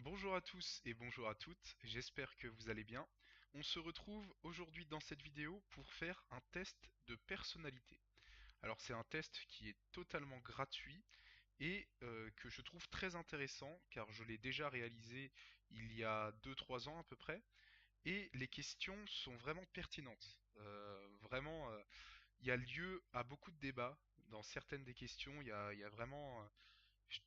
Bonjour à tous et bonjour à toutes, j'espère que vous allez bien. On se retrouve aujourd'hui dans cette vidéo pour faire un test de personnalité. Alors c'est un test qui est totalement gratuit et que je trouve très intéressant car je l'ai déjà réalisé il y a 2-3 ans à peu près et les questions sont vraiment pertinentes. Vraiment, il y a lieu à beaucoup de débats dans certaines des questions, il y a vraiment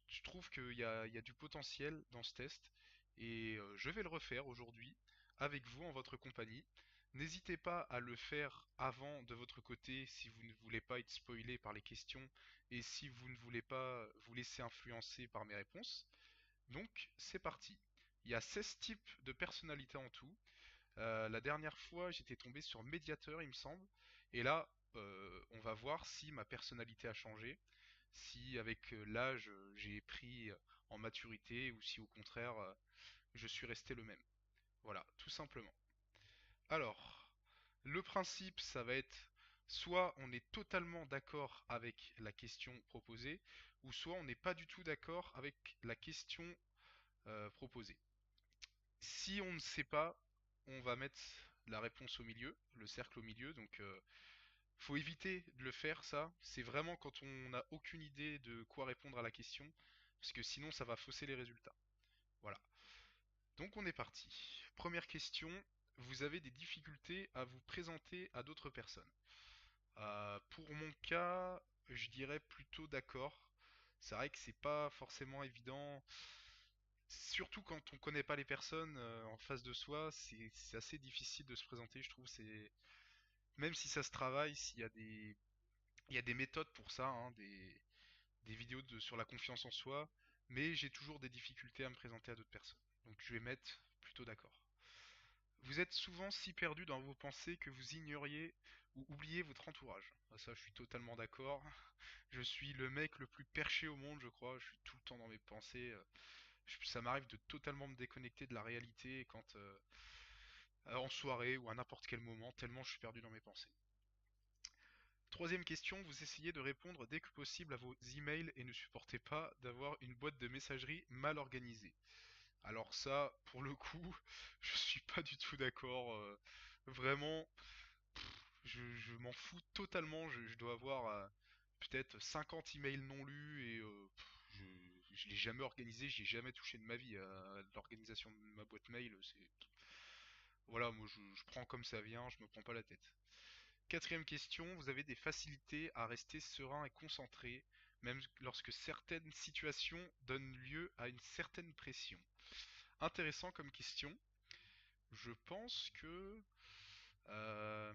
je trouve qu'il y a du potentiel dans ce test et je vais le refaire aujourd'hui avec vous en votre compagnie. N'hésitez pas à le faire avant de votre côté si vous ne voulez pas être spoilé par les questions et si vous ne voulez pas vous laisser influencer par mes réponses. Donc c'est parti. Il y a 16 types de personnalités en tout. La dernière fois j'étais tombé sur médiateur il me semble. Et là on va voir si ma personnalité a changé si avec l'âge j'ai pris en maturité ou si au contraire je suis resté le même. Voilà, tout simplement. Alors, le principe, ça va être soit on est totalement d'accord avec la question proposée, ou soit on n'est pas du tout d'accord avec la question proposée. Si on ne sait pas, on va mettre la réponse au milieu, le cercle au milieu, donc faut éviter de le faire, ça. C'est vraiment quand on n'a aucune idée de quoi répondre à la question, parce que sinon ça va fausser les résultats. Voilà. Donc on est parti. Première question. Vous avez des difficultés à vous présenter à d'autres personnes. Pour mon cas, je dirais plutôt d'accord. C'est vrai que c'est pas forcément évident, surtout quand on connaît pas les personnes en face de soi. C'est assez difficile de se présenter, je trouve. C'est même si ça se travaille, s'il y a des il y a des méthodes pour ça, hein, des vidéos sur la confiance en soi, mais j'ai toujours des difficultés à me présenter à d'autres personnes. Donc je vais mettre plutôt d'accord. Vous êtes souvent si perdu dans vos pensées que vous ignoriez ou oubliez votre entourage. Ah, ça, je suis totalement d'accord. Je suis le mec le plus perché au monde, je crois. Je suis tout le temps dans mes pensées. Ça m'arrive de totalement me déconnecter de la réalité quand en soirée ou à n'importe quel moment, tellement je suis perdu dans mes pensées. Troisième question, vous essayez de répondre dès que possible à vos emails et ne supportez pas d'avoir une boîte de messagerie mal organisée. Alors ça, pour le coup, je suis pas du tout d'accord. Vraiment, je m'en fous totalement. Je dois avoir peut-être 50 emails non lus et je l'ai jamais organisé, j'y ai jamais touché de ma vie. L'organisation de ma boîte mail, c'est voilà, moi je prends comme ça vient, je me prends pas la tête. Quatrième question, vous avez des facilités à rester serein et concentré, même lorsque certaines situations donnent lieu à une certaine pression. Intéressant comme question. Je pense que euh,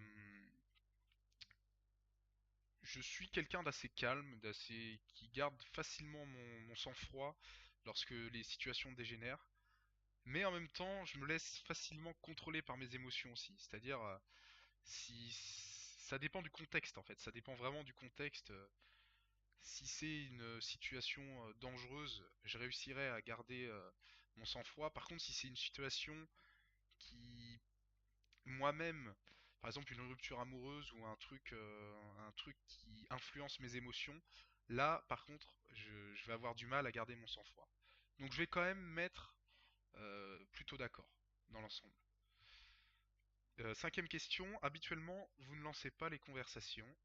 je suis quelqu'un d'assez calme, d'assez qui garde facilement mon sang-froid lorsque les situations dégénèrent. Mais en même temps, je me laisse facilement contrôler par mes émotions aussi. C'est-à-dire, si ça dépend du contexte en fait, ça dépend vraiment du contexte. Si c'est une situation dangereuse, je réussirai à garder mon sang-froid. Par contre, si c'est une situation qui moi-même, par exemple une rupture amoureuse ou un truc qui influence mes émotions, là, par contre, je vais avoir du mal à garder mon sang-froid. Donc, je vais quand même mettre plutôt d'accord dans l'ensemble. Cinquième question. Habituellement, vous ne lancez pas les conversations.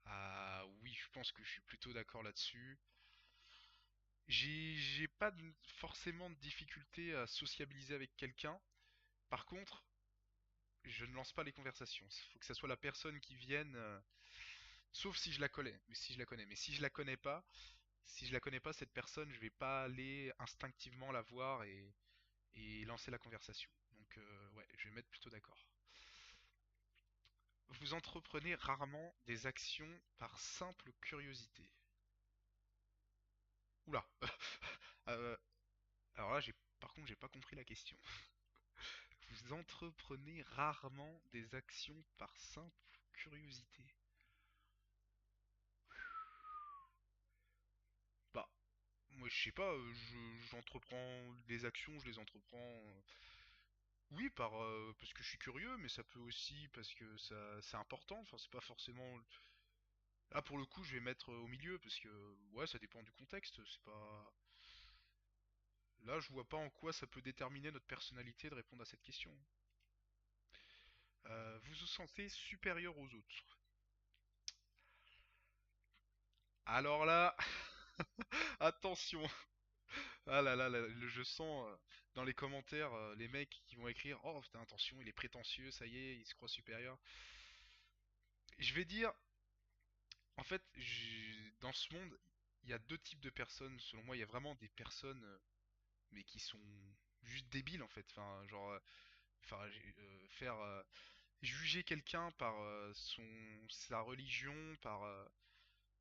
Ah oui, je pense que je suis plutôt d'accord là-dessus. J'ai pas forcément de difficulté à sociabiliser avec quelqu'un. Par contre, je ne lance pas les conversations. Il faut que ça soit la personne qui vienne, sauf si je la connais. Mais si je la connais, mais si je la connais pas, si je la connais pas cette personne, je vais pas aller instinctivement la voir et lancer la conversation. Donc ouais, je vais mettre plutôt d'accord. Vous entreprenez rarement des actions par simple curiosité. Oula. Euh, alors là, par contre, j'ai pas compris la question. Vous entreprenez rarement des actions par simple curiosité. Bah, moi je sais pas, j'entreprends des actions, je les entreprends. Oui, parce que je suis curieux, mais ça peut aussi parce que ça c'est important. Enfin, c'est pas forcément. Là pour le coup, je vais mettre au milieu parce que ouais, ça dépend du contexte. C'est pas. là, je vois pas en quoi ça peut déterminer notre personnalité de répondre à cette question. Vous vous sentez supérieur aux autres. Alors là, attention. Ah là là, je sens dans les commentaires les mecs qui vont écrire oh putain attention il est prétentieux, ça y est, il se croit supérieur. Je vais dire, en fait, dans ce monde, il y a deux types de personnes. Selon moi, il y a vraiment des personnes mais qui sont juste débiles en fait. Enfin, genre, faire juger quelqu'un par sa religion,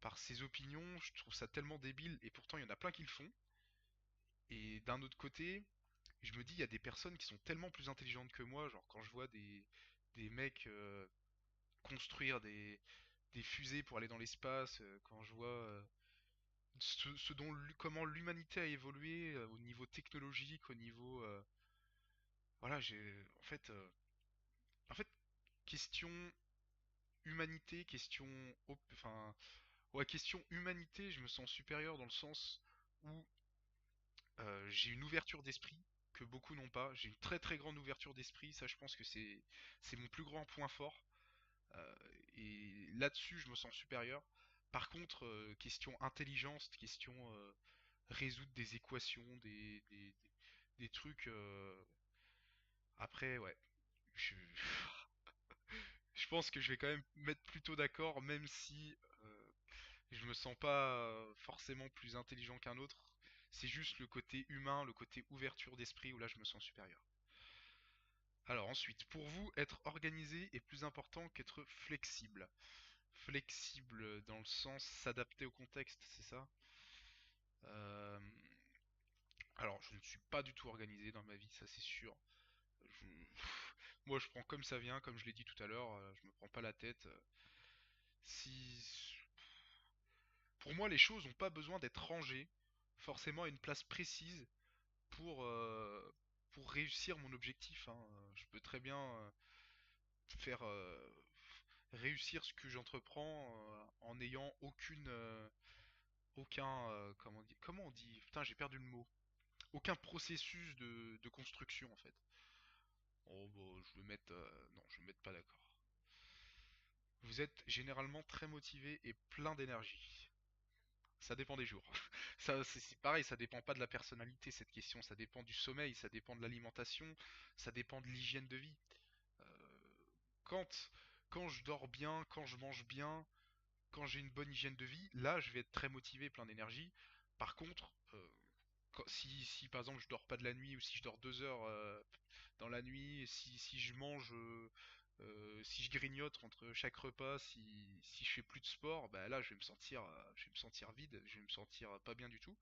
par ses opinions, je trouve ça tellement débile. Et pourtant, il y en a plein qui le font. Et d'un autre côté, je me dis, il y a des personnes qui sont tellement plus intelligentes que moi, genre quand je vois des mecs construire des fusées pour aller dans l'espace, quand je vois comment l'humanité a évolué au niveau technologique, au niveau... voilà, en fait, question humanité, ouais, question humanité, je me sens supérieur dans le sens où j'ai une ouverture d'esprit que beaucoup n'ont pas. J'ai une très très grande ouverture d'esprit. Ça, je pense que c'est mon plus grand point fort. Euh, et là-dessus, je me sens supérieur. Par contre, question intelligence, question résoudre des équations, des trucs. Après, ouais, je, je pense que je vais quand même mettre plutôt d'accord, même si je me sens pas forcément plus intelligent qu'un autre. C'est juste le côté humain, le côté ouverture d'esprit où là je me sens supérieur. Alors ensuite, pour vous, être organisé est plus important qu'être flexible. Flexible dans le sens s'adapter au contexte, c'est ça? Euh, Alors, je ne suis pas du tout organisé dans ma vie, ça c'est sûr. Je- Moi, je prends comme ça vient, comme je l'ai dit tout à l'heure, je me prends pas la tête. Si Pour moi, les choses n'ont pas besoin d'être rangées forcément à une place précise pour, euh, pour réussir mon objectif, hein. Je peux très bien faire réussir ce que j'entreprends en n'ayant aucun comment on dit, putain j'ai perdu le mot, aucun processus de construction en fait. Oh bah, je vais mettre non, je vais mettre pas d'accord. Vous êtes généralement très motivé et plein d'énergie. Ça dépend des jours. Ça, c'est pareil, ça dépend pas de la personnalité cette question, ça dépend du sommeil, ça dépend de l'alimentation, ça dépend de l'hygiène de vie. Euh, quand, quand je dors bien, quand je mange bien, quand j'ai une bonne hygiène de vie, là je vais être très motivé, plein d'énergie. Par contre, si par exemple je dors pas de la nuit ou si je dors 2 heures dans la nuit, si je mange, si je grignote entre chaque repas, si je fais plus de sport, bah là je vais me sentir vide, je vais me sentir pas bien du tout.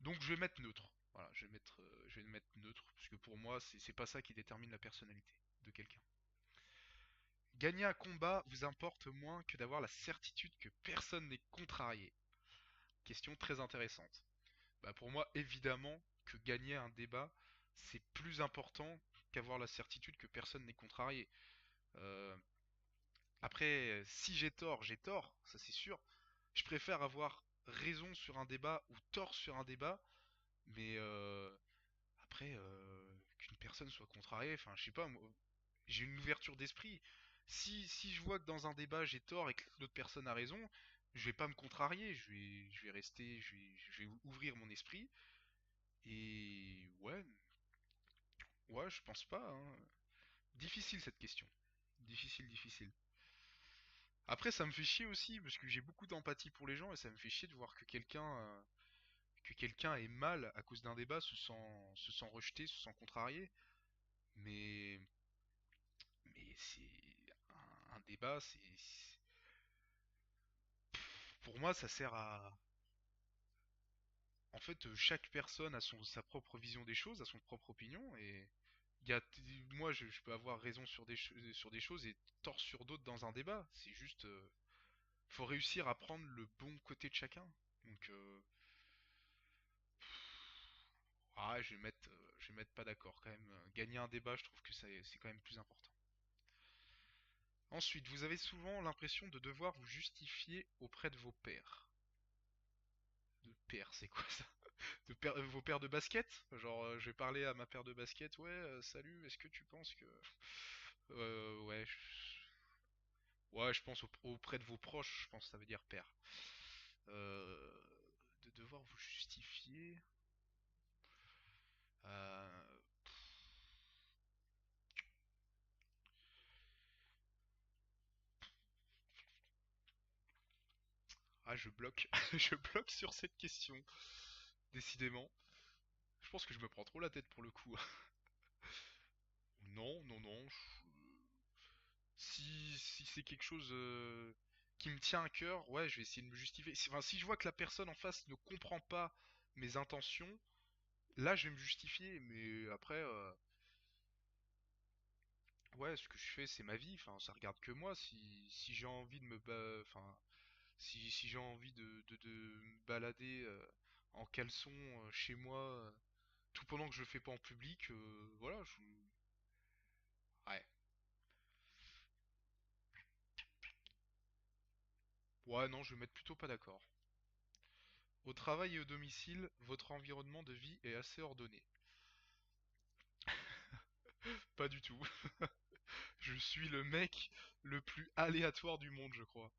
Donc je vais mettre neutre. Voilà, je vais mettre neutre parce que pour moi c'est pas ça qui détermine la personnalité de quelqu'un. Gagner un combat vous importe moins que d'avoir la certitude que personne n'est contrarié. Question très intéressante. Bah pour moi, évidemment que gagner un débat, c'est plus important qu'avoir la certitude que personne n'est contrarié. Euh, Après, si j'ai tort, ça c'est sûr. Je préfère avoir raison sur un débat ou tort sur un débat, mais après, qu'une personne soit contrariée, enfin, je sais pas, moi, j'ai une ouverture d'esprit. Si je vois que dans un débat j'ai tort et que l'autre personne a raison, je vais pas me contrarier, je vais rester, je vais ouvrir mon esprit. Et ouais, ouais, je pense pas, hein. Difficile cette question. Difficile, difficile. Après, ça me fait chier aussi, parce que j'ai beaucoup d'empathie pour les gens, et ça me fait chier de voir que quelqu'un est mal à cause d'un débat, se sent rejeté, se sent contrarié. Mais, mais un débat, pour moi, ça sert à, en fait, chaque personne a sa propre vision des choses, a son propre opinion, et il y a, moi, je peux avoir raison sur des choses et tort sur d'autres dans un débat. C'est juste, faut réussir à prendre le bon côté de chacun. Donc, je vais mettre pas d'accord quand même. Gagner un débat, je trouve que c'est quand même plus important. Ensuite, vous avez souvent l'impression de devoir vous justifier auprès de vos pairs. De pairs, c'est quoi ça? De vos paires de baskets. Genre, je vais parler à ma paire de baskets. Ouais, salut, est-ce que tu penses que... Ouais, ouais, je pense auprès de vos proches, je pense que ça veut dire père. Euh, de devoir vous justifier. Euh, Ah, je bloque. Je bloque sur cette question. Décidément. Je pense que je me prends trop la tête pour le coup. Non, non, non. Si c'est quelque chose qui me tient à cœur, ouais, je vais essayer de me justifier. Enfin, si je vois que la personne en face ne comprend pas mes intentions, là, je vais me justifier. Mais après, ouais, ce que je fais, c'est ma vie. Enfin, ça regarde que moi. Si j'ai envie de enfin, si j'ai envie de me balader en caleçon chez moi, tout pendant que je le fais pas en public, voilà, ouais. Ouais, non, je vais mettre plutôt pas d'accord. Au travail et au domicile, votre environnement de vie est assez ordonné. Pas du tout. Je suis le mec le plus aléatoire du monde, je crois.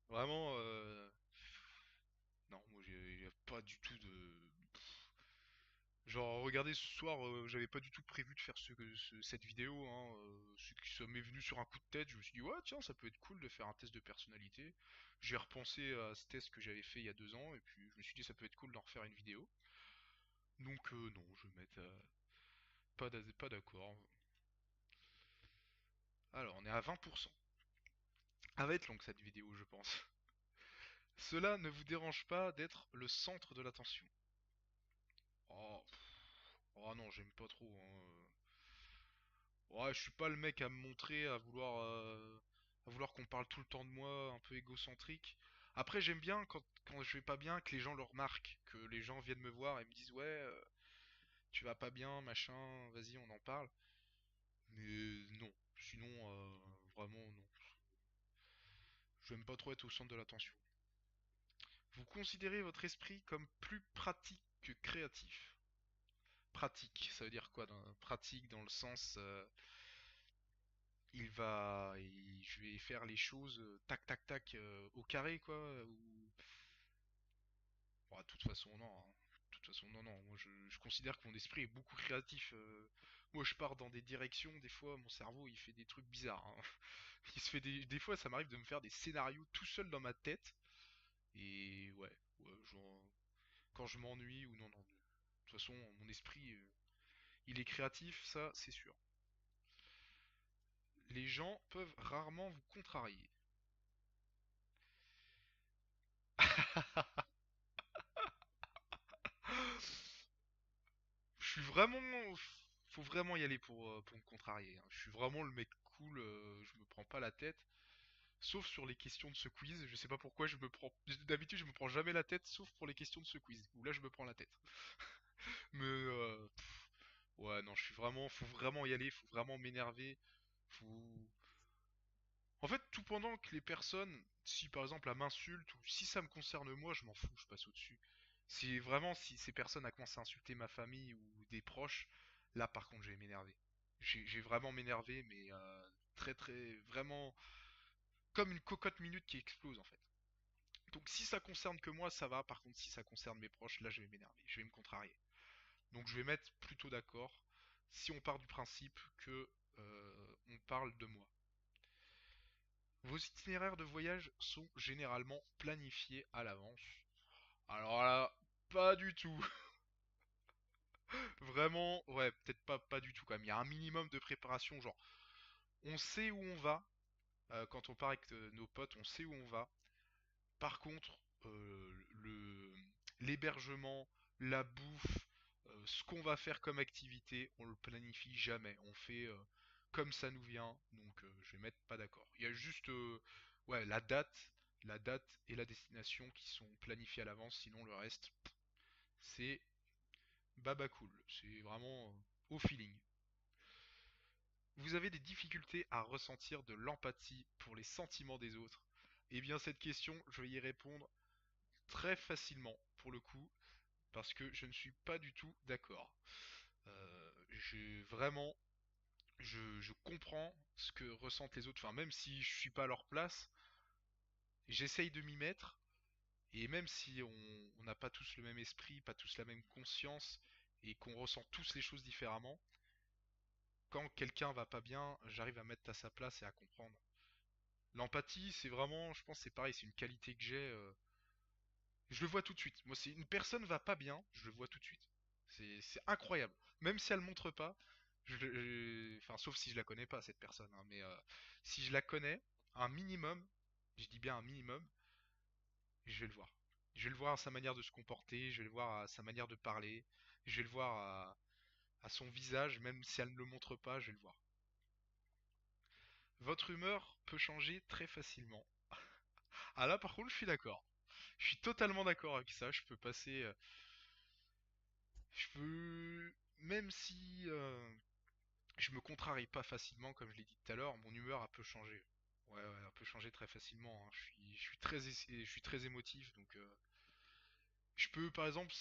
Vraiment, non, moi j'ai pas du tout de... Genre, regardez, ce soir, j'avais pas du tout prévu de faire cette vidéo, hein. Ça m'est venu sur un coup de tête, je me suis dit, ouais, tiens, ça peut être cool de faire un test de personnalité. J'ai repensé à ce test que j'avais fait il y a 2 ans, et puis je me suis dit, ça peut être cool d'en refaire une vidéo. Donc, non, je vais mettre pas d'accord. Alors, on est à 20%. Elle va être longue cette vidéo, je pense. Cela ne vous dérange pas d'être le centre de l'attention. Oh, oh non, j'aime pas trop, hein. Ouais, je suis pas le mec à me montrer, à vouloir qu'on parle tout le temps de moi, un peu égocentrique. Après, j'aime bien quand je vais pas bien, que les gens le remarquent, que les gens viennent me voir et me disent ouais, tu vas pas bien, machin, vas-y, on en parle. Mais non, sinon, vraiment non. J'aime pas trop être au centre de l'attention. Vous considérez votre esprit comme plus pratique que créatif. Pratique, ça veut dire quoi pratique dans le sens je vais faire les choses tac tac tac au carré quoi ou bon, de toute façon non, hein. De toute façon non non, moi je considère que mon esprit est beaucoup créatif. Moi je pars dans des directions, des fois mon cerveau il fait des trucs bizarres, hein. Il se fait des fois ça m'arrive de me faire des scénarios tout seul dans ma tête et ouais genre quand je m'ennuie ou non non. De toute façon mon esprit il est créatif, ça c'est sûr. Les gens peuvent rarement vous contrarier. Je suis vraiment... Faut vraiment y aller pour me contrarier, hein. Je suis vraiment le mec cool, je me prends pas la tête. Sauf sur les questions de ce quiz, je sais pas pourquoi je me prends... D'habitude je me prends jamais la tête, sauf pour les questions de ce quiz, où là je me prends la tête. Mais ouais non, je suis vraiment... Faut vraiment y aller, faut vraiment m'énerver. Faut... En fait, tout pendant que les personnes, si par exemple elles m'insultent, ou si ça me concerne moi, je m'en fous, je passe au-dessus. Si vraiment, si ces personnes a commencé à insulter ma famille ou des proches, là par contre je vais m'énerver. J'ai vraiment m'énerver, mais très très, vraiment, comme une cocotte minute qui explose en fait. Donc si ça concerne que moi, ça va. Par contre, si ça concerne mes proches, là je vais m'énerver, je vais me contrarier. Donc je vais mettre plutôt d'accord si on part du principe que on parle de moi. Vos itinéraires de voyage sont généralement planifiés à l'avance. Alors là, pas du tout. Vraiment, ouais, peut-être pas du tout quand même. Il y a un minimum de préparation, genre, on sait où on va. Quand on part avec nos potes, on sait où on va. Par contre, l'hébergement, la bouffe, ce qu'on va faire comme activité, on le planifie jamais. On fait comme ça nous vient. Donc, je vais mettre pas d'accord. Il y a juste, ouais, la date et la destination qui sont planifiées à l'avance. Sinon, le reste, c'est baba cool. C'est vraiment au feeling. Vous avez des difficultés à ressentir de l'empathie pour les sentiments des autres? Eh bien, cette question, je vais y répondre très facilement, pour le coup. parce que je ne suis pas du tout d'accord. Vraiment, je comprends ce que ressentent les autres. Enfin, même si je suis pas à leur place, j'essaye de m'y mettre. Et même si on n'a pas tous le même esprit, pas tous la même conscience, et qu'on ressent tous les choses différemment, quand quelqu'un va pas bien, j'arrive à mettre à sa place et à comprendre. L'empathie, c'est vraiment, je pense, c'est pareil, c'est une qualité que j'ai. Je le vois tout de suite. Moi, si une personne va pas bien, je le vois tout de suite. C'est incroyable. Même si elle montre pas, enfin, sauf si je la connais pas cette personne, hein, mais si je la connais, un minimum, je dis bien un minimum, je vais le voir. Je vais le voir à sa manière de se comporter, je vais le voir à sa manière de parler, je vais le voir à son visage, même si elle ne le montre pas, je vais le voir. Votre humeur peut changer très facilement. Ah là, par contre, je suis d'accord. Je suis totalement d'accord avec ça. Je peux passer, je peux, même si je me contrarie pas facilement, comme je l'ai dit tout à l'heure, mon humeur a peu changé. Ouais, ouais, elle peut changer très facilement, hein. Je suis très émotif, donc je peux, par exemple,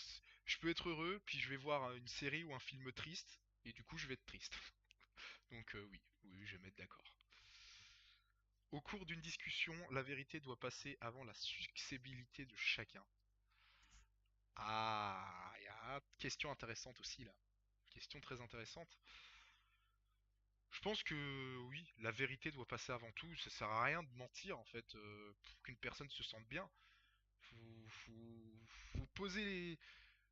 je peux être heureux, puis je vais voir une série ou un film triste, et du coup, je vais être triste. Donc oui, oui, je vais mettre d'accord. Au cours d'une discussion, la vérité doit passer avant la successibilité de chacun. Ah, il y a une question intéressante aussi là. Question très intéressante. Je pense que oui, la vérité doit passer avant tout. Ça sert à rien de mentir en fait pour qu'une personne se sente bien. Faut poser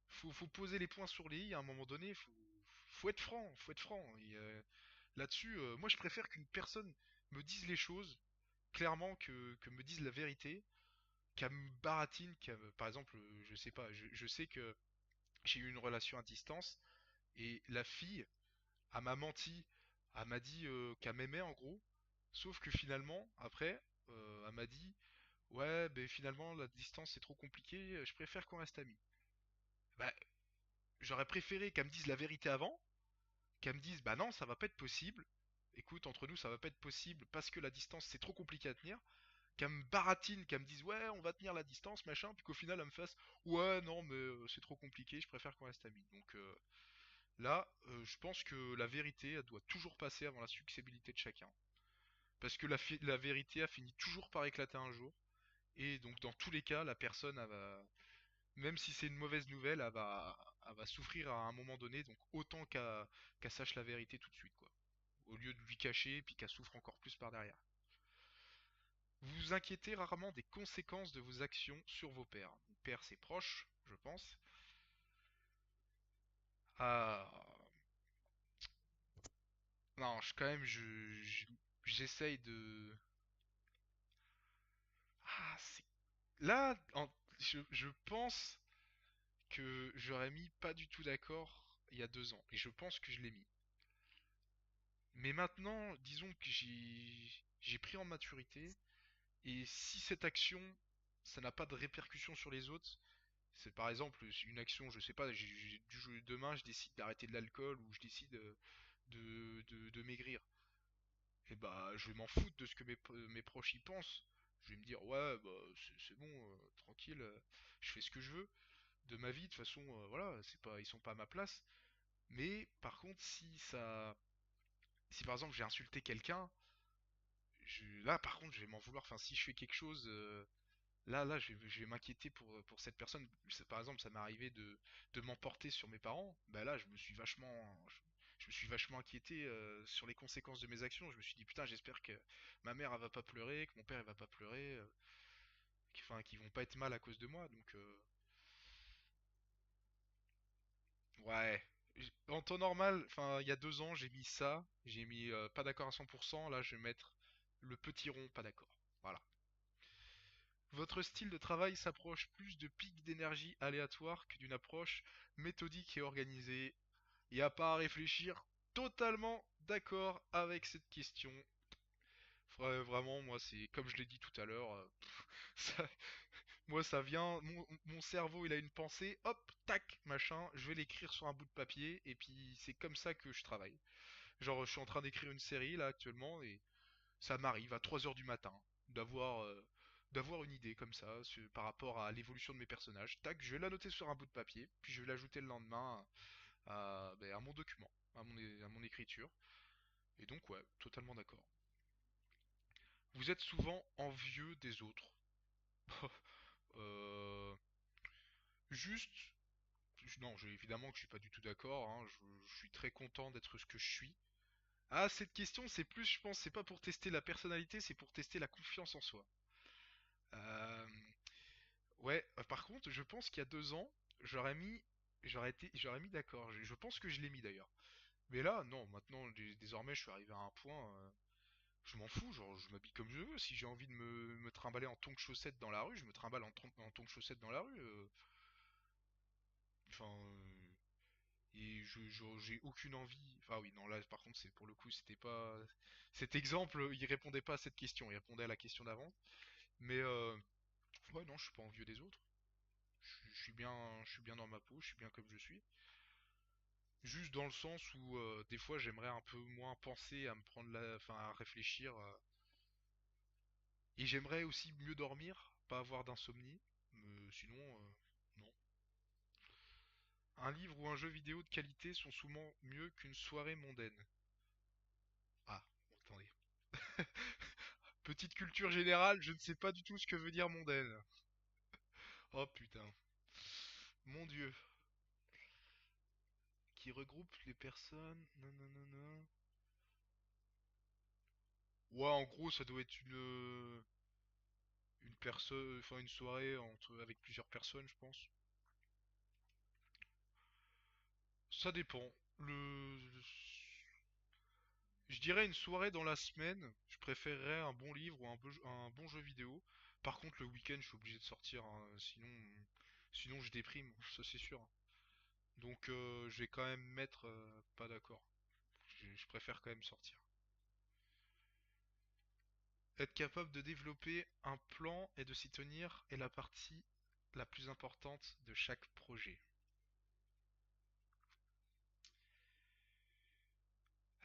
faut poser les points sur les i à un moment donné. Faut être franc, faut être franc. Et là-dessus, moi je préfère qu'une personne me dise les choses clairement que me dise la vérité, qu'elle me baratine, par exemple, je sais pas, je sais que j'ai eu une relation à distance et la fille, elle m'a menti, elle m'a dit qu'elle m'aimait en gros, sauf que finalement, après, elle m'a dit, ouais, ben finalement la distance c'est trop compliqué, je préfère qu'on reste amis. Bah, j'aurais préféré qu'elle me dise la vérité avant, qu'elle me dise, bah non, ça va pas être possible. Écoute, entre nous, ça va pas être possible parce que la distance c'est trop compliqué à tenir. Qu'elle me baratine, qu'elle me dise ouais, on va tenir la distance, machin, puis qu'au final elle me fasse ouais, non, mais c'est trop compliqué, je préfère qu'on reste amis. Donc là, je pense que la vérité, elle doit toujours passer avant la successibilité de chacun. Parce que la vérité a fini toujours par éclater un jour. Et donc dans tous les cas, la personne, même si c'est une mauvaise nouvelle, elle va souffrir à un moment donné. Donc autant qu'elle sache la vérité tout de suite, quoi. Au lieu de lui cacher, puis qu'elle souffre encore plus par derrière. Vous vous inquiétez rarement des conséquences de vos actions sur vos pairs. Pairs, c'est proche, je pense. Ah, non, quand même, j'essaye de. Ah, c'est là, je pense que j'aurais mis pas du tout d'accord il y a 2 ans, et je pense que je l'ai mis. Mais maintenant, disons que j'ai pris en maturité, et si cette action, ça n'a pas de répercussion sur les autres, c'est par exemple une action, je sais pas, demain je décide d'arrêter de l'alcool ou je décide de maigrir. Et bah je vais m'en foutre de ce que mes proches y pensent. Je vais me dire ouais bah c'est bon, tranquille, je fais ce que je veux de ma vie, de toute façon voilà, c'est pas, ils sont pas à ma place. Mais par contre si par exemple j'ai insulté quelqu'un, là par contre je vais m'en vouloir. Enfin si je fais quelque chose là, je vais m'inquiéter pour cette personne. Par exemple, ça m'est arrivé de m'emporter sur mes parents. Bah là, je me suis vachement inquiété sur les conséquences de mes actions. Je me suis dit, putain, j'espère que ma mère, elle va pas pleurer, que mon père, il va pas pleurer, enfin, qu'ils vont pas être mal à cause de moi. Donc, ouais. En temps normal, enfin, il y a 2 ans, j'ai mis ça. J'ai mis pas d'accord à 100%. Là, je vais mettre le petit rond, pas d'accord. Voilà. Votre style de travail s'approche plus de pics d'énergie aléatoires que d'une approche méthodique et organisée. Il n'y a pas à réfléchir. Totalement d'accord avec cette question. Vraiment, moi, c'est comme je l'ai dit tout à l'heure. Ça- moi, ça vient. Mon cerveau, il a une pensée. Hop, tac, machin. Je vais l'écrire sur un bout de papier. Et puis, c'est comme ça que je travaille. Genre, je suis en train d'écrire une série là actuellement. Et ça m'arrive à 3 heures du matin d'avoir d'avoir une idée comme ça par rapport à l'évolution de mes personnages. Tac, je vais la noter sur un bout de papier, puis je vais l'ajouter le lendemain à mon document, à mon écriture. Et donc ouais, totalement d'accord. Vous êtes souvent envieux des autres. euh, juste, non, évidemment que je suis pas du tout d'accord. Hein, je suis très content d'être ce que je suis. Ah, cette question, c'est plus, je pense, c'est pas pour tester la personnalité, c'est pour tester la confiance en soi. Euh, ouais, par contre, je pense qu'il y a 2 ans, j'aurais mis, j'aurais mis d'accord. Je pense que je l'ai mis d'ailleurs. Mais là, non, maintenant, désormais, je suis arrivé à un point, je m'en fous, genre, je m'habille comme je veux. Si j'ai envie de me trimballer en tongs chaussettes dans la rue, je me trimballe en tongs chaussettes dans la rue. Enfin, et j'ai aucune envie. Enfin oui, non, là, par contre, c'est pour le coup, c'était pas. Cet exemple, il répondait pas à cette question, il répondait à la question d'avant. Mais ouais, non, je suis pas envieux des autres. Je suis bien dans ma peau, je suis bien comme je suis. Juste dans le sens où des fois j'aimerais un peu moins penser à me prendre enfin à réfléchir. Et j'aimerais aussi mieux dormir, pas avoir d'insomnie. Sinon, non. Un livre ou un jeu vidéo de qualité sont souvent mieux qu'une soirée mondaine. Ah, bon, attendez. Petite culture générale, je ne sais pas du tout ce que veut dire mondaine. Oh putain. Mon dieu. Qui regroupe les personnes. Non, non, non, non. Ouais, en gros, ça doit être une personne, enfin une soirée avec plusieurs personnes, je pense. Ça dépend. Je dirais une soirée dans la semaine. Je préférerais un bon livre ou un bon jeu vidéo. Par contre, le week-end, je suis obligé de sortir, hein, sinon je déprime, ça c'est sûr. Donc, je vais quand même mettre pas d'accord. Je préfère quand même sortir. Être capable de développer un plan et de s'y tenir est la partie la plus importante de chaque projet.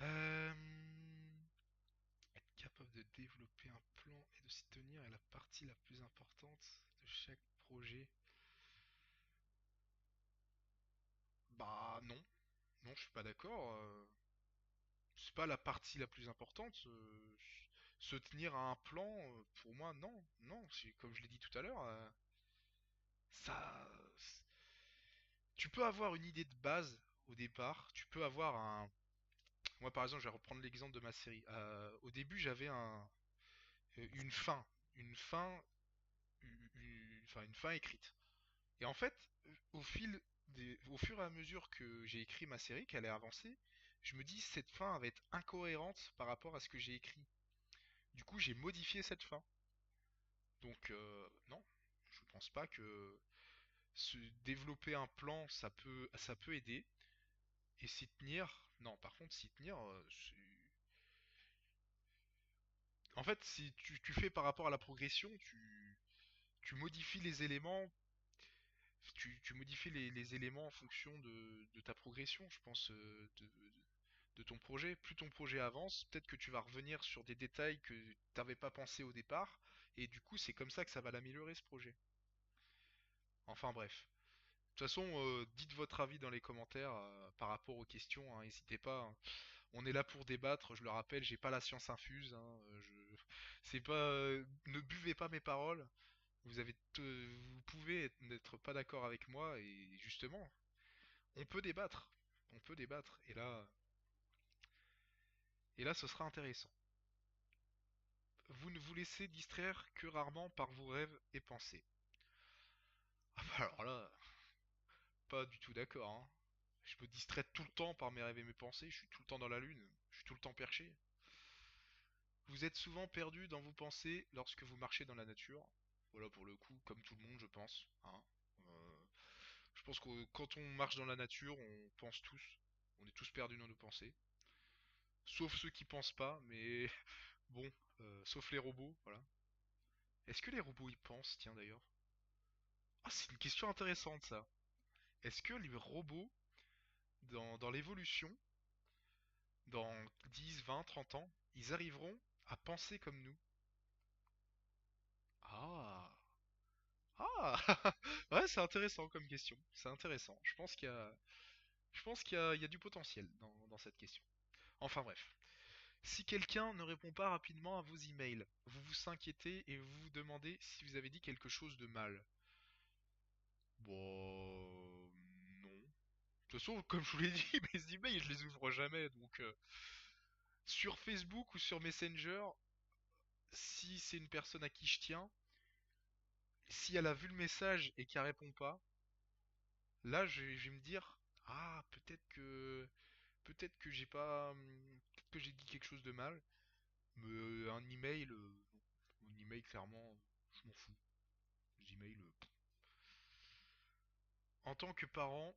Euh, Être capable de développer un plan et de s'y tenir est la partie la plus importante de chaque projet. Bah non, non, je suis pas d'accord. C'est pas la partie la plus importante. Se tenir à un plan, pour moi, non, non. Comme je l'ai dit tout à l'heure, ça, tu peux avoir une idée de base au départ. Tu peux avoir un. Moi, par exemple, je vais reprendre l'exemple de ma série. Au début, j'avais une fin, une fin, enfin une fin écrite. Et en fait, au fur et à mesure que j'ai écrit ma série, qu'elle est avancée, je me dis cette fin va être incohérente par rapport à ce que j'ai écrit. Du coup, j'ai modifié cette fin. Donc, non, je pense pas que se développer un plan, ça peut aider. Et s'y tenir, non, par contre, s'y tenir, en fait, si tu fais par rapport à la progression, tu modifies les éléments tu modifies les éléments en fonction de ta progression, je pense, de ton projet. Plus ton projet avance, peut-être que tu vas revenir sur des détails que tu n'avais pas pensé au départ, et du coup, c'est comme ça que ça va l'améliorer ce projet. Enfin bref. De toute façon, dites votre avis dans les commentaires par rapport aux questions, hein, n'hésitez pas. Hein. On est là pour débattre, je le rappelle, j'ai pas la science infuse. Hein, c'est pas, ne buvez pas mes paroles. Vous pouvez n'être pas d'accord avec moi et justement, on peut débattre. On peut débattre. Et là, ce sera intéressant. Vous ne vous laissez distraire que rarement par vos rêves et pensées. Ah bah alors là, pas du tout d'accord. Hein. Je me distrais tout le temps par mes rêves et mes pensées. Je suis tout le temps dans la lune. Je suis tout le temps perché. Vous êtes souvent perdu dans vos pensées lorsque vous marchez dans la nature. Voilà pour le coup, comme tout le monde, je pense. Hein. Euh, je pense que quand on marche dans la nature, on pense tous. On est tous perdus dans nos pensées. Sauf ceux qui pensent pas, mais bon, sauf les robots, voilà. Est-ce que les robots y pensent, tiens d'ailleurs? Ah, c'est une question intéressante ça. Est-ce que les robots, dans l'évolution, dans 10, 20, 30 ans, ils arriveront à penser comme nous? Ah. Ah. Ouais, c'est intéressant comme question. C'est intéressant. Je pense qu'il y a du potentiel dans cette question. Enfin bref. Si quelqu'un ne répond pas rapidement à vos emails, vous vous inquiétez et vous vous demandez si vous avez dit quelque chose de mal. Bon, non. De toute façon, comme je vous l'ai dit, mes emails, je les ouvre jamais. Donc, sur Facebook ou sur Messenger, si c'est une personne à qui je tiens, si elle a vu le message et qu'elle répond pas, là, je vais me dire, ah, peut-être que j'ai pas, peut-être que j'ai dit quelque chose de mal. Mais un email, non. Un email, clairement, je m'en fous. Les emails, en tant que parent,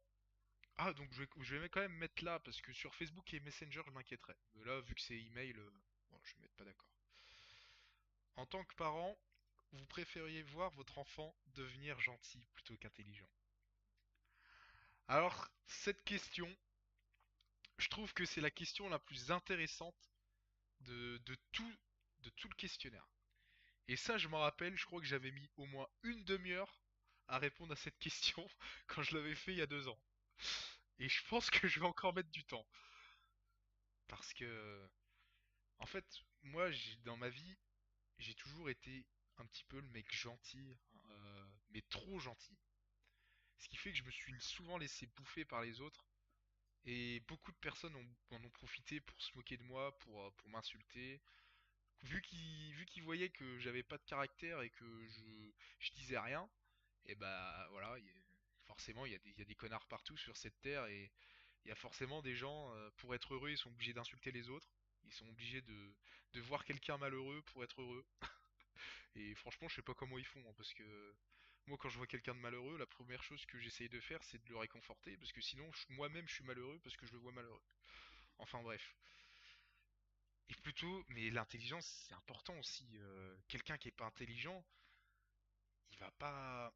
ah, donc je vais quand même mettre là, parce que sur Facebook et Messenger, je m'inquiéterais. Mais là, vu que c'est email, bon, je vais mettre pas d'accord. En tant que parent, vous préfériez voir votre enfant devenir gentil plutôt qu'intelligent? Alors, cette question, je trouve que c'est la question la plus intéressante de tout le questionnaire. Et ça, je m'en rappelle, je crois que j'avais mis au moins une demi-heure à répondre à cette question quand je l'avais fait il y a 2 ans. Et je pense que je vais encore mettre du temps. Parce que, en fait, moi, dans ma vie, j'ai toujours été un petit peu le mec gentil, mais trop gentil. Ce qui fait que je me suis souvent laissé bouffer par les autres. Et beaucoup de personnes en ont profité pour se moquer de moi, pour m'insulter. Vu qu'ils voyaient que j'avais pas de caractère et que je disais rien, et bah voilà, forcément il y a des connards partout sur cette terre et il y a forcément des gens, pour être heureux, ils sont obligés d'insulter les autres. Ils sont obligés de voir quelqu'un malheureux pour être heureux. Et franchement, je sais pas comment ils font, hein, parce que moi, quand je vois quelqu'un de malheureux, la première chose que j'essaye de faire, c'est de le réconforter, parce que sinon, moi-même, je suis malheureux parce que je le vois malheureux. Enfin bref. Et plutôt, mais l'intelligence, c'est important aussi. Quelqu'un qui est pas intelligent, il va pas.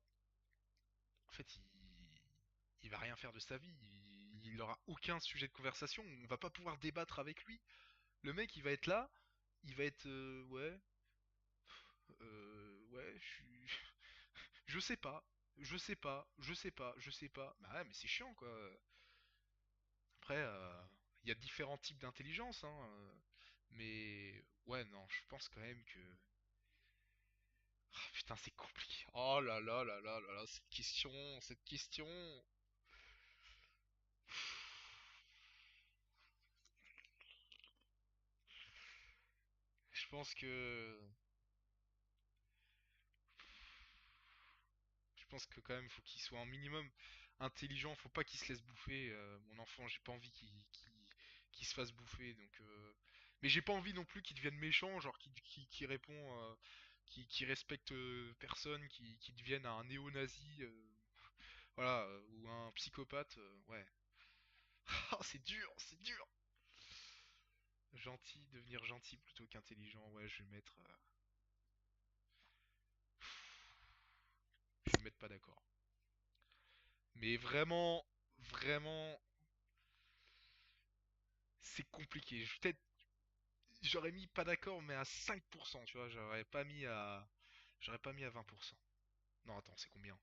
En fait, il va rien faire de sa vie. Il aura aucun sujet de conversation. On va pas pouvoir débattre avec lui. Le mec, il va être là. Il va être. Ouais. Ouais, je suis. Je sais pas. Je sais pas. Je sais pas. Je sais pas. Bah ouais, mais c'est chiant, quoi. Après, il y a différents types d'intelligence, hein. Mais. Ouais, non, je pense quand même que. Ah, putain, c'est compliqué. Oh là là là là là là, cette question, cette question. Je pense que, je pense que quand même, faut qu'il soit un minimum intelligent. Faut pas qu'il se laisse bouffer. Mon enfant, j'ai pas envie qu'il se fasse bouffer. Donc, mais j'ai pas envie non plus qu'il devienne méchant, genre qui répond, qui respecte personne, qui devienne un néo-nazi, voilà, ou un psychopathe. Ouais. Ah, c'est dur, c'est dur. Gentil, devenir gentil plutôt qu'intelligent. Ouais, je vais mettre pas d'accord. Mais vraiment, vraiment, c'est compliqué. Peut-être, j'aurais mis pas d'accord, mais à 5%, tu vois. J'aurais pas mis à 20%. Non, attends, c'est combien?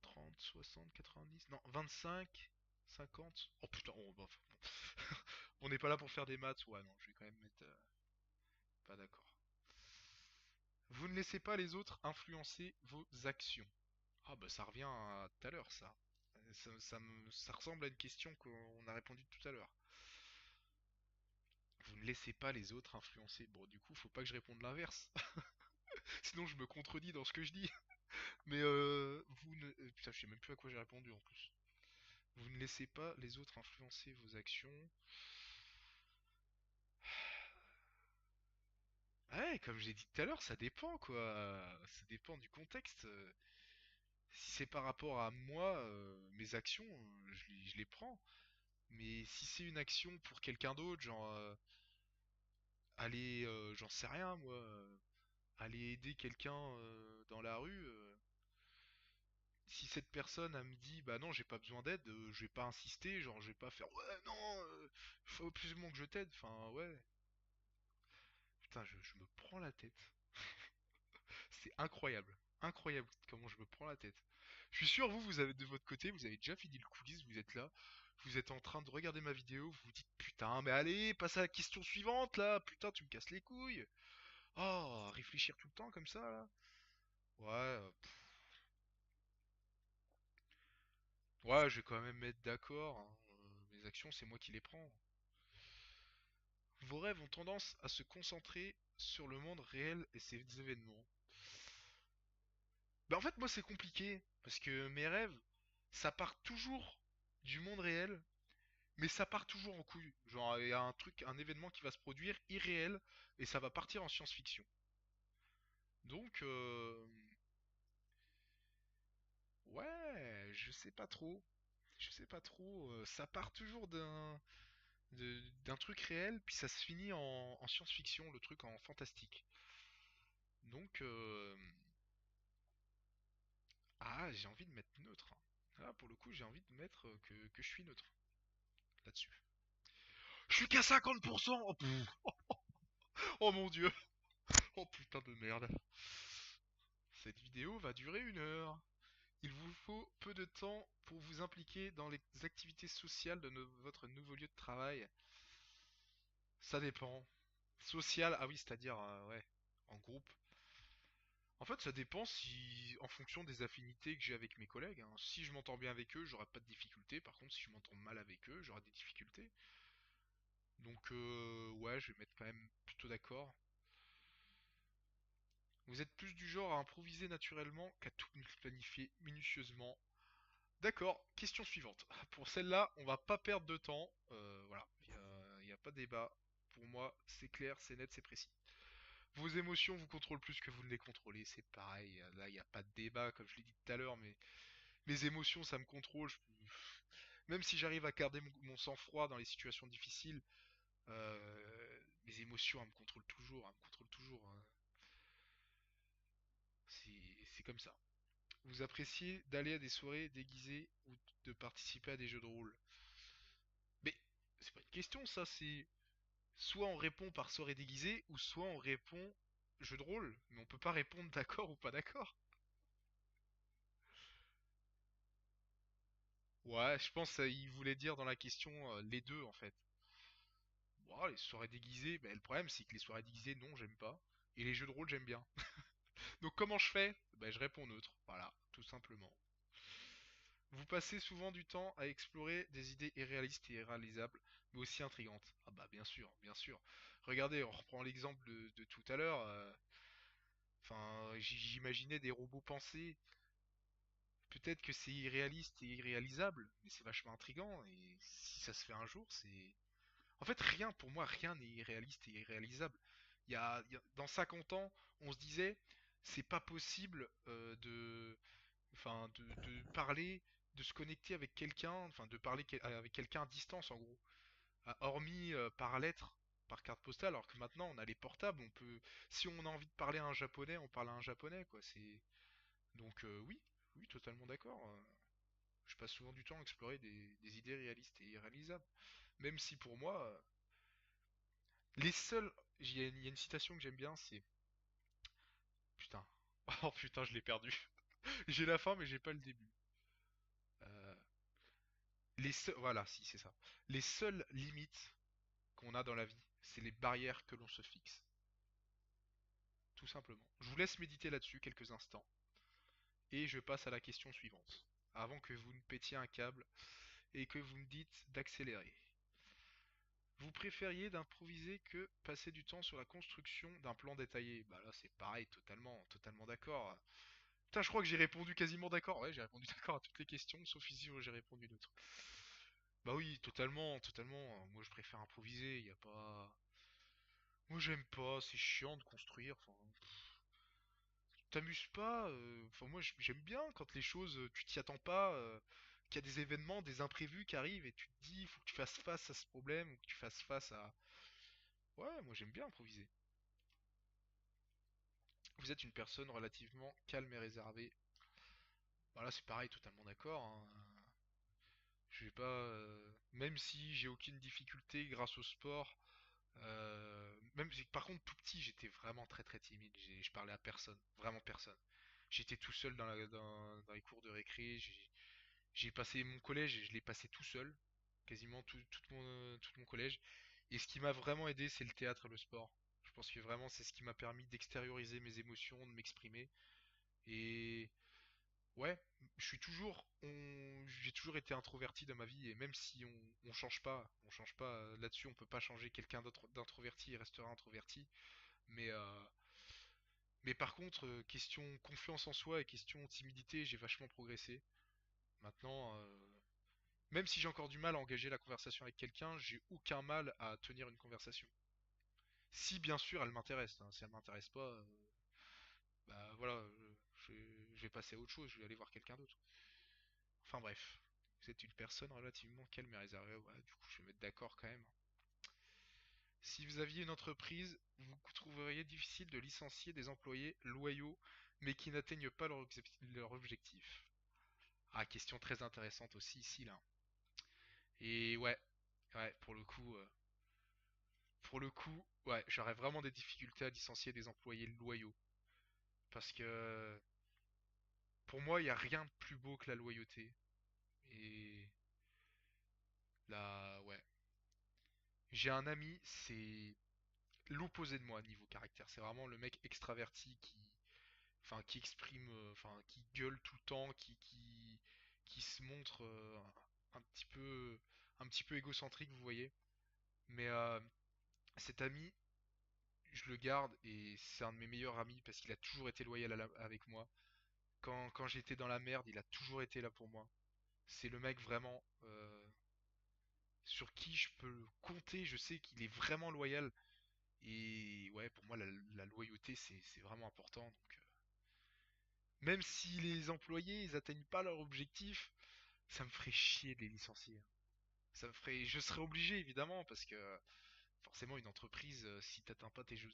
30, 60, 90? Non, 25, 50? Oh putain, oh, bah, bon. On n'est pas là pour faire des maths. Ouais, non, je vais quand même mettre pas d'accord. Vous ne laissez pas les autres influencer vos actions. Ah bah ça revient à tout à l'heure, ça. Ça ressemble à une question qu'on a répondu tout à l'heure. Vous ne laissez pas les autres influencer. Bon, du coup, faut pas que je réponde l'inverse. Sinon, je me contredis dans ce que je dis. Mais vous ne... Putain, je sais même plus à quoi j'ai répondu en plus. Vous ne laissez pas les autres influencer vos actions. Ouais, comme j'ai dit tout à l'heure, ça dépend quoi. Ça dépend du contexte. Si c'est par rapport à moi, mes actions, je les prends. Mais si c'est une action pour quelqu'un d'autre, genre aller, j'en sais rien moi, aller aider quelqu'un dans la rue, si cette personne elle me dit bah non j'ai pas besoin d'aide, je vais pas insister, genre je vais pas faire ouais non, faut absolument que je t'aide, enfin ouais, putain je me prends la tête. C'est incroyable. Incroyable comment je me prends la tête. Je suis sûr, vous, vous avez de votre côté, vous avez déjà fini le quiz, vous êtes là, vous êtes en train de regarder ma vidéo, vous vous dites putain, mais allez, passe à la question suivante là, putain, tu me casses les couilles. Oh, réfléchir tout le temps comme ça là. Ouais, ouais, je vais quand même mettre d'accord, hein. Mes actions, c'est moi qui les prends. Vos rêves ont tendance à se concentrer sur le monde réel et ses événements. Bah en fait, moi, c'est compliqué, parce que mes rêves, ça part toujours du monde réel, mais ça part toujours en couille. Genre, il y a un truc, un événement qui va se produire irréel, et ça va partir en science-fiction. Donc, ouais, je sais pas trop. Je sais pas trop. Ça part toujours d'un truc réel, puis ça se finit en science-fiction, le truc en fantastique. Donc, ah, j'ai envie de mettre neutre, hein. Là, pour le coup, j'ai envie de mettre que je suis neutre là-dessus. Je suis qu'à 50%! Oh, oh mon dieu! Oh putain de merde. Cette vidéo va durer 1 heure. Il vous faut peu de temps pour vous impliquer dans les activités sociales de votre nouveau lieu de travail. Ça dépend. Social, ah oui, c'est-à-dire, ouais, en groupe. En fait, ça dépend si, en fonction des affinités que j'ai avec mes collègues, hein. Si je m'entends bien avec eux, j'aurai pas de difficultés. Par contre, si je m'entends mal avec eux, j'aurai des difficultés. Donc, ouais, je vais mettre quand même plutôt d'accord. Vous êtes plus du genre à improviser naturellement qu'à tout planifier minutieusement. D'accord, question suivante. Pour celle-là, on va pas perdre de temps. Voilà, y a pas de débat. Pour moi, c'est clair, c'est net, c'est précis. Vos émotions vous contrôlent plus que vous ne les contrôlez, c'est pareil. Là, il n'y a pas de débat, comme je l'ai dit tout à l'heure, mais mes émotions, ça me contrôle. Même si j'arrive à garder mon sang-froid dans les situations difficiles, mes émotions, elles me contrôlent toujours, elles me contrôlent toujours, hein. C'est comme ça. Vous appréciez d'aller à des soirées déguisées ou de participer à des jeux de rôle? Mais c'est pas une question, ça, c'est soit on répond par soirée déguisée ou soit on répond jeu de rôle. Mais on peut pas répondre d'accord ou pas d'accord. Ouais, je pense qu'il voulait dire dans la question les deux en fait. Bon, les soirées déguisées, bah, le problème c'est que les soirées déguisées, non, j'aime pas. Et les jeux de rôle, j'aime bien. Donc comment je fais? Bah, je réponds neutre. Voilà, tout simplement. Vous passez souvent du temps à explorer des idées irréalistes et irréalisables, mais aussi intrigantes. Ah bah bien sûr, bien sûr. Regardez, on reprend l'exemple de tout à l'heure. Enfin, j'imaginais des robots pensés. Peut-être que c'est irréaliste et irréalisable, mais c'est vachement intrigant. Et si ça se fait un jour, c'est... En fait, rien, pour moi, rien n'est irréaliste et irréalisable. Dans 50 ans, on se disait, c'est pas possible de parler, de se connecter avec quelqu'un, enfin, de parler avec quelqu'un à distance, en gros. Hormis par lettre, par carte postale, alors que maintenant, on a les portables, on peut, si on a envie de parler à un japonais, on parle à un japonais, quoi. Donc, oui, oui, totalement d'accord. Je passe souvent du temps à explorer des idées réalistes et irréalisables. Même si pour moi, les seuls. Il y a une citation que j'aime bien, c'est. Putain. Oh putain, je l'ai perdu. J'ai la fin, mais j'ai pas le début. Euh, voilà, si, c'est ça. Les seules limites qu'on a dans la vie, c'est les barrières que l'on se fixe. Tout simplement. Je vous laisse méditer là-dessus quelques instants. Et je passe à la question suivante. Avant que vous ne pétiez un câble et que vous me dites d'accélérer. Vous préfériez d'improviser que passer du temps sur la construction d'un plan détaillé? Bah là c'est pareil, totalement, totalement d'accord. Putain, je crois que j'ai répondu quasiment d'accord. Ouais, j'ai répondu d'accord à toutes les questions, sauf ici où j'ai répondu neutre. Bah oui, totalement, totalement. Moi je préfère improviser, y a pas... Moi j'aime pas, c'est chiant de construire. Enfin, t'amuses pas. Enfin moi j'aime bien quand les choses, tu t'y attends pas, qu'il y a des événements, des imprévus qui arrivent et tu te dis, il faut que tu fasses face à ce problème ou que tu fasses face à... Ouais, moi j'aime bien improviser. Vous êtes une personne relativement calme et réservée. Voilà, c'est pareil, totalement d'accord, hein. Je vais pas, même si j'ai aucune difficulté grâce au sport Par contre, tout petit, j'étais vraiment très très timide. Je parlais à personne, vraiment personne. J'étais tout seul dans les cours de récré. J'ai passé mon collège et je l'ai passé tout seul, quasiment tout mon collège. Et ce qui m'a vraiment aidé, c'est le théâtre et le sport. Je pense que vraiment c'est ce qui m'a permis d'extérioriser mes émotions, de m'exprimer. Et ouais, j'ai toujours été introverti dans ma vie et même si on change pas là-dessus, on peut pas changer quelqu'un d'autre d'introverti, il restera introverti. Mais mais par contre, question confiance en soi et question timidité, j'ai vachement progressé. Maintenant, même si j'ai encore du mal à engager la conversation avec quelqu'un, j'ai aucun mal à tenir une conversation. Si bien sûr elle m'intéresse, hein. Si elle m'intéresse pas, bah voilà, je vais passer à autre chose, je vais aller voir quelqu'un d'autre. Enfin bref, vous êtes une personne relativement calme et réservée, ouais, du coup je vais me mettre d'accord quand même. Si vous aviez une entreprise, vous trouveriez difficile de licencier des employés loyaux mais qui n'atteignent pas leur objectif. Ah, question très intéressante aussi ici là. Et ouais, ouais, pour le coup, ouais, j'aurais vraiment des difficultés à licencier des employés loyaux. Parce que pour moi, il n'y a rien de plus beau que la loyauté. Et là, ouais. J'ai un ami, c'est l'opposé de moi niveau caractère. C'est vraiment le mec extraverti qui exprime, qui gueule tout le temps, qui se montre un petit un petit peu égocentrique, vous voyez. Mais cet ami, je le garde et c'est un de mes meilleurs amis parce qu'il a toujours été loyal avec moi. Quand j'étais dans la merde, il a toujours été là pour moi. C'est le mec vraiment sur qui je peux compter. Je sais qu'il est vraiment loyal. Et ouais, pour moi, la loyauté, c'est vraiment important. Donc, même si les employés, ils atteignent pas leur objectif, ça me ferait chier de les licencier, hein. Je serais obligé évidemment parce que forcément une entreprise, si t'atteins pas tes jeux,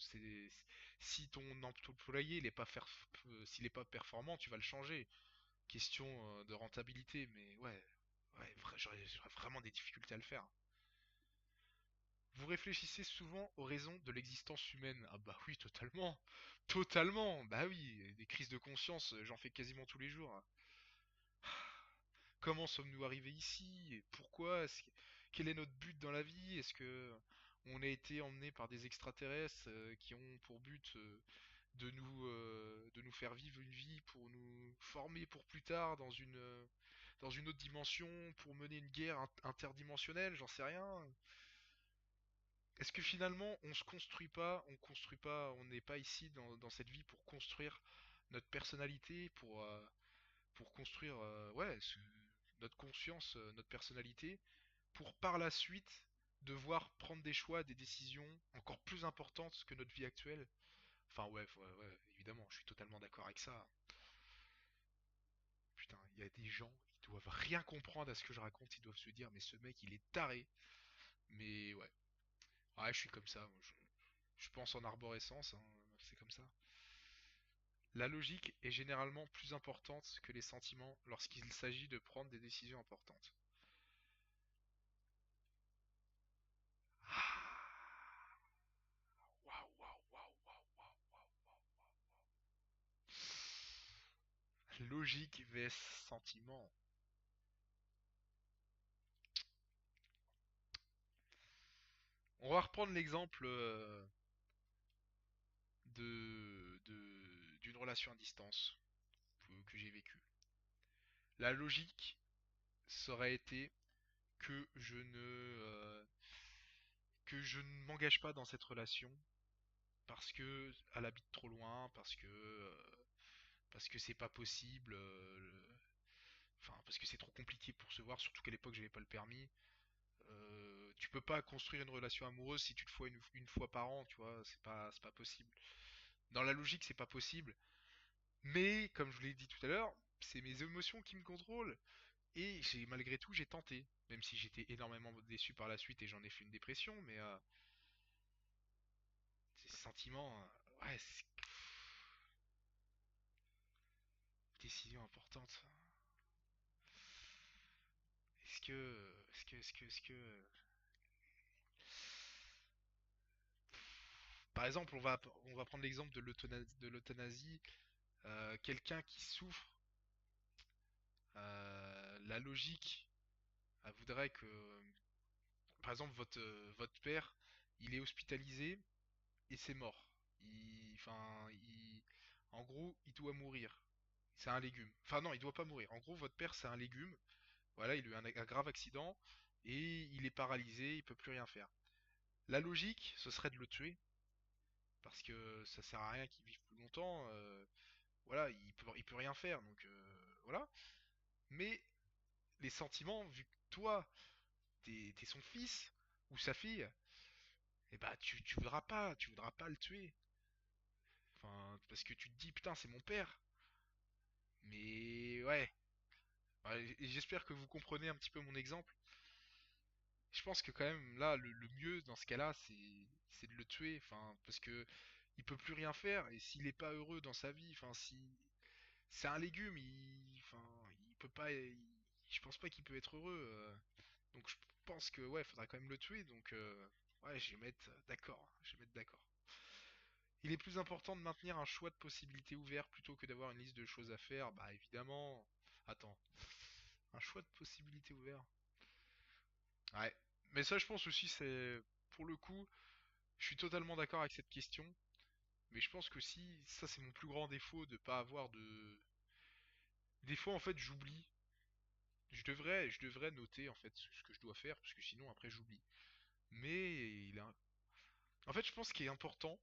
si ton employé il est pas s'il est pas performant, tu vas le changer. Question de rentabilité, mais ouais, j'aurais vraiment des difficultés à le faire. Vous réfléchissez souvent aux raisons de l'existence humaine. Ah bah oui, totalement. Totalement. Bah oui, des crises de conscience, j'en fais quasiment tous les jours. Comment sommes-nous arrivés ici? Et pourquoi? Quel est notre but dans la vie? Est-ce que on a été emmené par des extraterrestres qui ont pour but de nous faire vivre une vie pour nous former pour plus tard dans une autre dimension, pour mener une guerre interdimensionnelle? J'en sais rien. Est-ce que finalement on construit pas, on n'est pas ici dans cette vie pour construire notre personnalité, pour construire notre conscience, notre personnalité, pour par la suite devoir prendre des choix, des décisions encore plus importantes que notre vie actuelle? Enfin ouais, évidemment, je suis totalement d'accord avec ça. Putain, il y a des gens, ils doivent rien comprendre à ce que je raconte, ils doivent se dire mais ce mec il est taré. Mais ouais, ouais, je suis comme ça, moi, je pense en arborescence, hein, c'est comme ça. La logique est généralement plus importante que les sentiments lorsqu'il s'agit de prendre des décisions importantes. Ah, waouh, waouh, waouh, waouh, waouh, waouh. Logique vs sentiment. On va reprendre l'exemple d'une relation à distance que j'ai vécue. La logique, ça aurait été que que je ne m'engage pas dans cette relation parce que elle habite trop loin, parce que c'est pas possible, parce que c'est trop compliqué pour se voir, surtout qu'à l'époque j'avais pas le permis. Tu peux pas construire une relation amoureuse si tu te vois une fois par an, tu vois, c'est pas possible. Dans la logique, c'est pas possible. Mais comme je vous l'ai dit tout à l'heure, c'est mes émotions qui me contrôlent. Et malgré tout, j'ai tenté. Même si j'étais énormément déçu par la suite et j'en ai fait une dépression, mais ces sentiments, ouais, décision importante. Est-ce que Par exemple, on va prendre l'exemple de l'euthanasie. Quelqu'un qui souffre, la logique voudrait que, par exemple, votre père, il est hospitalisé et c'est mort. En gros, il doit mourir. C'est un légume. Enfin non, il doit pas mourir. En gros, votre père, c'est un légume. Voilà, il a eu un grave accident et il est paralysé, il peut plus rien faire. La logique, ce serait de le tuer parce que ça sert à rien qu'il vive plus longtemps. Voilà, il peut rien faire, donc voilà. Mais les sentiments, vu que toi, t'es son fils ou sa fille, eh bah tu voudras pas le tuer. Enfin, parce que tu te dis putain, c'est mon père. Mais ouais, et j'espère que vous comprenez un petit peu mon exemple. Je pense que quand même là, le mieux dans ce cas-là, c'est de le tuer. Enfin, parce que il peut plus rien faire et s'il est pas heureux dans sa vie, enfin si c'est un légume, il peut pas, je pense pas qu'il peut être heureux. Donc je pense que ouais, faudra quand même le tuer. Donc ouais, je vais mettre d'accord. Je vais mettre d'accord. Il est plus important de maintenir un choix de possibilités ouvert plutôt que d'avoir une liste de choses à faire. Bah évidemment. Attends. Un choix de possibilités ouvert. Ouais. Mais ça, je pense aussi, c'est pour le coup, je suis totalement d'accord avec cette question. Mais je pense que si ça, c'est mon plus grand défaut de pas avoir de. Des fois, en fait, j'oublie. Je devrais noter en fait ce que je dois faire parce que sinon après j'oublie. Mais il a. En fait, je pense qu'il est important,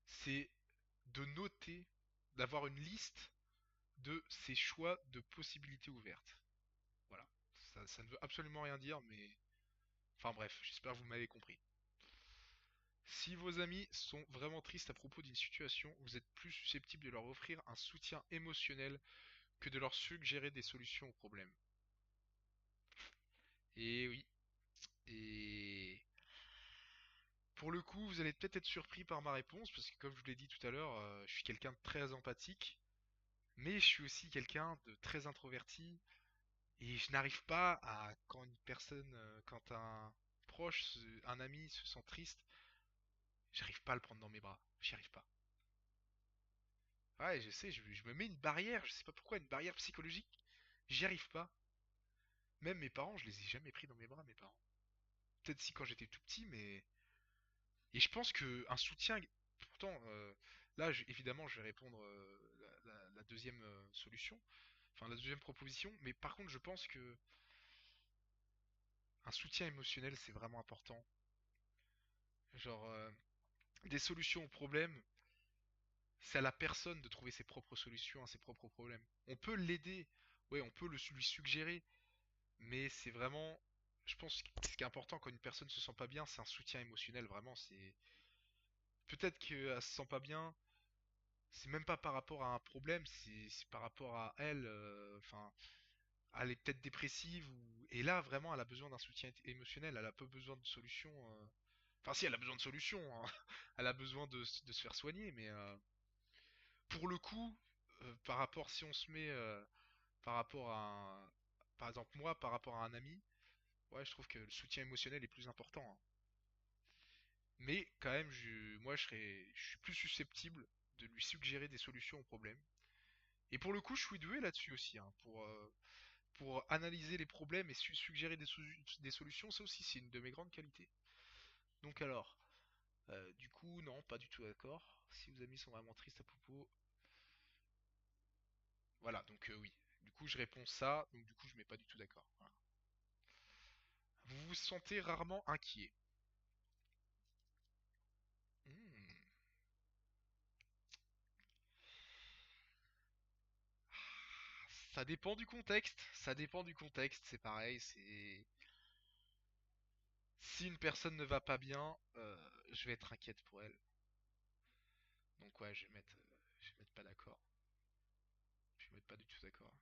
c'est de noter, d'avoir une liste de ces choix de possibilités ouvertes. Voilà. Ça ne veut absolument rien dire, mais... Enfin bref, j'espère que vous m'avez compris. Si vos amis sont vraiment tristes à propos d'une situation, vous êtes plus susceptible de leur offrir un soutien émotionnel que de leur suggérer des solutions aux problèmes. Et oui. Et pour le coup, vous allez peut-être être surpris par ma réponse, parce que comme je vous l'ai dit tout à l'heure, je suis quelqu'un de très empathique, mais je suis aussi quelqu'un de très introverti. Et je n'arrive pas à, quand une personne, quand un proche, un ami se sent triste, j'arrive pas à le prendre dans mes bras. J'y arrive pas. Ouais, je sais, je me mets une barrière, je sais pas pourquoi, une barrière psychologique. J'y arrive pas. Même mes parents, je les ai jamais pris dans mes bras, mes parents. Peut-être si quand j'étais tout petit, mais... Et je pense que un soutien... Pourtant, là, évidemment, je vais répondre la deuxième solution, enfin la deuxième proposition, mais par contre, je pense que un soutien émotionnel, c'est vraiment important. Genre, des solutions aux problèmes, c'est à la personne de trouver ses propres solutions à ses propres problèmes. On peut l'aider, ouais, on peut lui suggérer, mais c'est vraiment, je pense que ce qui est important quand une personne se sent pas bien, c'est un soutien émotionnel, vraiment. C'est peut-être qu'elle se sent pas bien, c'est même pas par rapport à un problème, c'est par rapport à elle. Enfin, elle est peut-être dépressive et là vraiment, elle a besoin d'un soutien émotionnel. Elle a pas besoin de solution. Enfin, si, elle a besoin de solution, hein. Elle a besoin de se faire soigner, mais pour le coup, par rapport, si on se met par rapport à par exemple moi, par rapport à un ami, ouais, je trouve que le soutien émotionnel est plus important, hein. Mais quand même, je suis plus susceptible de lui suggérer des solutions aux problèmes. Et pour le coup, je suis doué là-dessus aussi, hein, pour analyser les problèmes et suggérer des solutions, ça aussi, c'est une de mes grandes qualités. Donc alors, du coup, non, pas du tout d'accord. Si vos amis sont vraiment tristes à propos, voilà, donc oui. Du coup, je réponds ça, donc du coup, je mets pas du tout d'accord. Voilà. Vous vous sentez rarement inquiet. Hmm. Ça dépend du contexte. Ça dépend du contexte. C'est pareil. C'est si une personne ne va pas bien, je vais être inquiète pour elle. Donc ouais, je vais mettre pas d'accord. Je vais mettre pas du tout d'accord.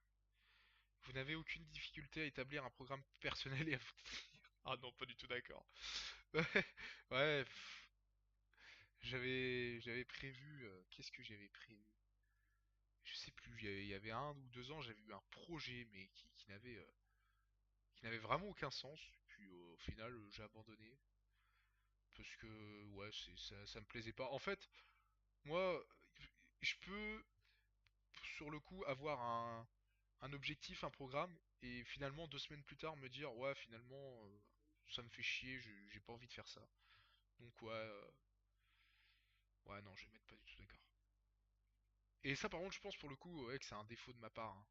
Vous n'avez aucune difficulté à établir un programme personnel et à vous... Ah non, pas du tout d'accord. Ouais, ouais. J'avais prévu. Qu'est-ce que j'avais prévu? Je sais plus. Il y avait 1 ou 2 ans, j'avais eu un projet, mais qui n'avait vraiment aucun sens. Puis au final, j'ai abandonné. parce que ouais, ça me plaisait pas. En fait, moi, je peux sur le coup avoir un objectif, un programme, et finalement 2 semaines plus tard me dire ouais, finalement, ça me fait chier, j'ai pas envie de faire ça. Donc ouais, ouais, non, je vais mettre pas du tout d'accord. Et ça, par contre, je pense pour le coup, ouais, que c'est un défaut de ma part, hein.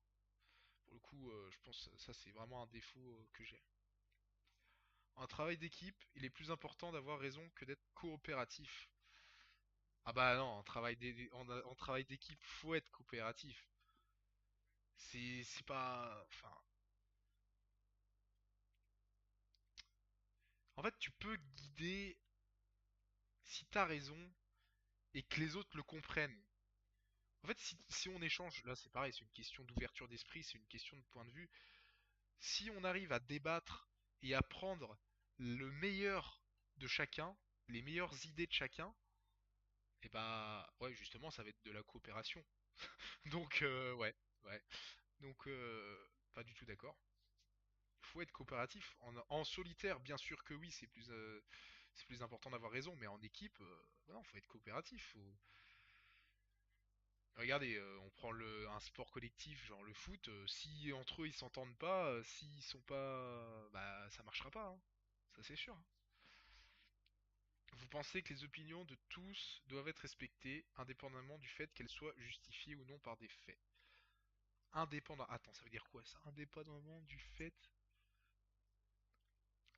Pour le coup, je pense que ça c'est vraiment un défaut que j'ai. En travail d'équipe, il est plus important d'avoir raison que d'être coopératif. Ah bah non, en travail d'équipe, faut être coopératif. C'est pas, enfin, en fait, tu peux guider si t'as raison et que les autres le comprennent. En fait, si on échange, là c'est pareil, c'est une question d'ouverture d'esprit, c'est une question de point de vue. Si on arrive à débattre et à prendre le meilleur de chacun, les meilleures idées de chacun, et bah ouais, justement, ça va être de la coopération. Donc ouais, ouais. Donc pas du tout d'accord. Il faut être coopératif. En solitaire, bien sûr que oui, c'est plus important d'avoir raison, mais en équipe, non, faut être coopératif. Regardez, on prend un sport collectif, genre le foot, si entre eux ils s'entendent pas, s'ils sont pas, bah ça marchera pas, hein. Ça c'est sûr. Vous pensez que les opinions de tous doivent être respectées, indépendamment du fait qu'elles soient justifiées ou non par des faits. Indépendant. Attends, ça veut dire quoi ça? Indépendamment du fait.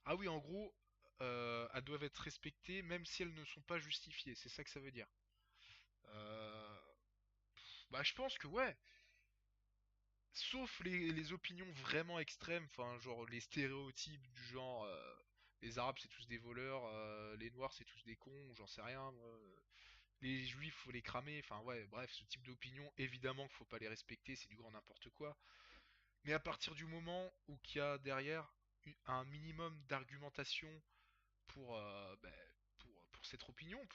Ah oui, en gros, elles doivent être respectées même si elles ne sont pas justifiées. C'est ça que ça veut dire. Euh, Bah je pense que ouais. Sauf les opinions vraiment extrêmes, enfin genre les stéréotypes du genre les Arabes c'est tous des voleurs, les Noirs c'est tous des cons, j'en sais rien, moi, les Juifs faut les cramer, enfin ouais, bref, ce type d'opinion évidemment qu'il faut pas les respecter, c'est du grand n'importe quoi. Mais à partir du moment où qu'il y a derrière un minimum d'argumentation pour, pour cette opinion,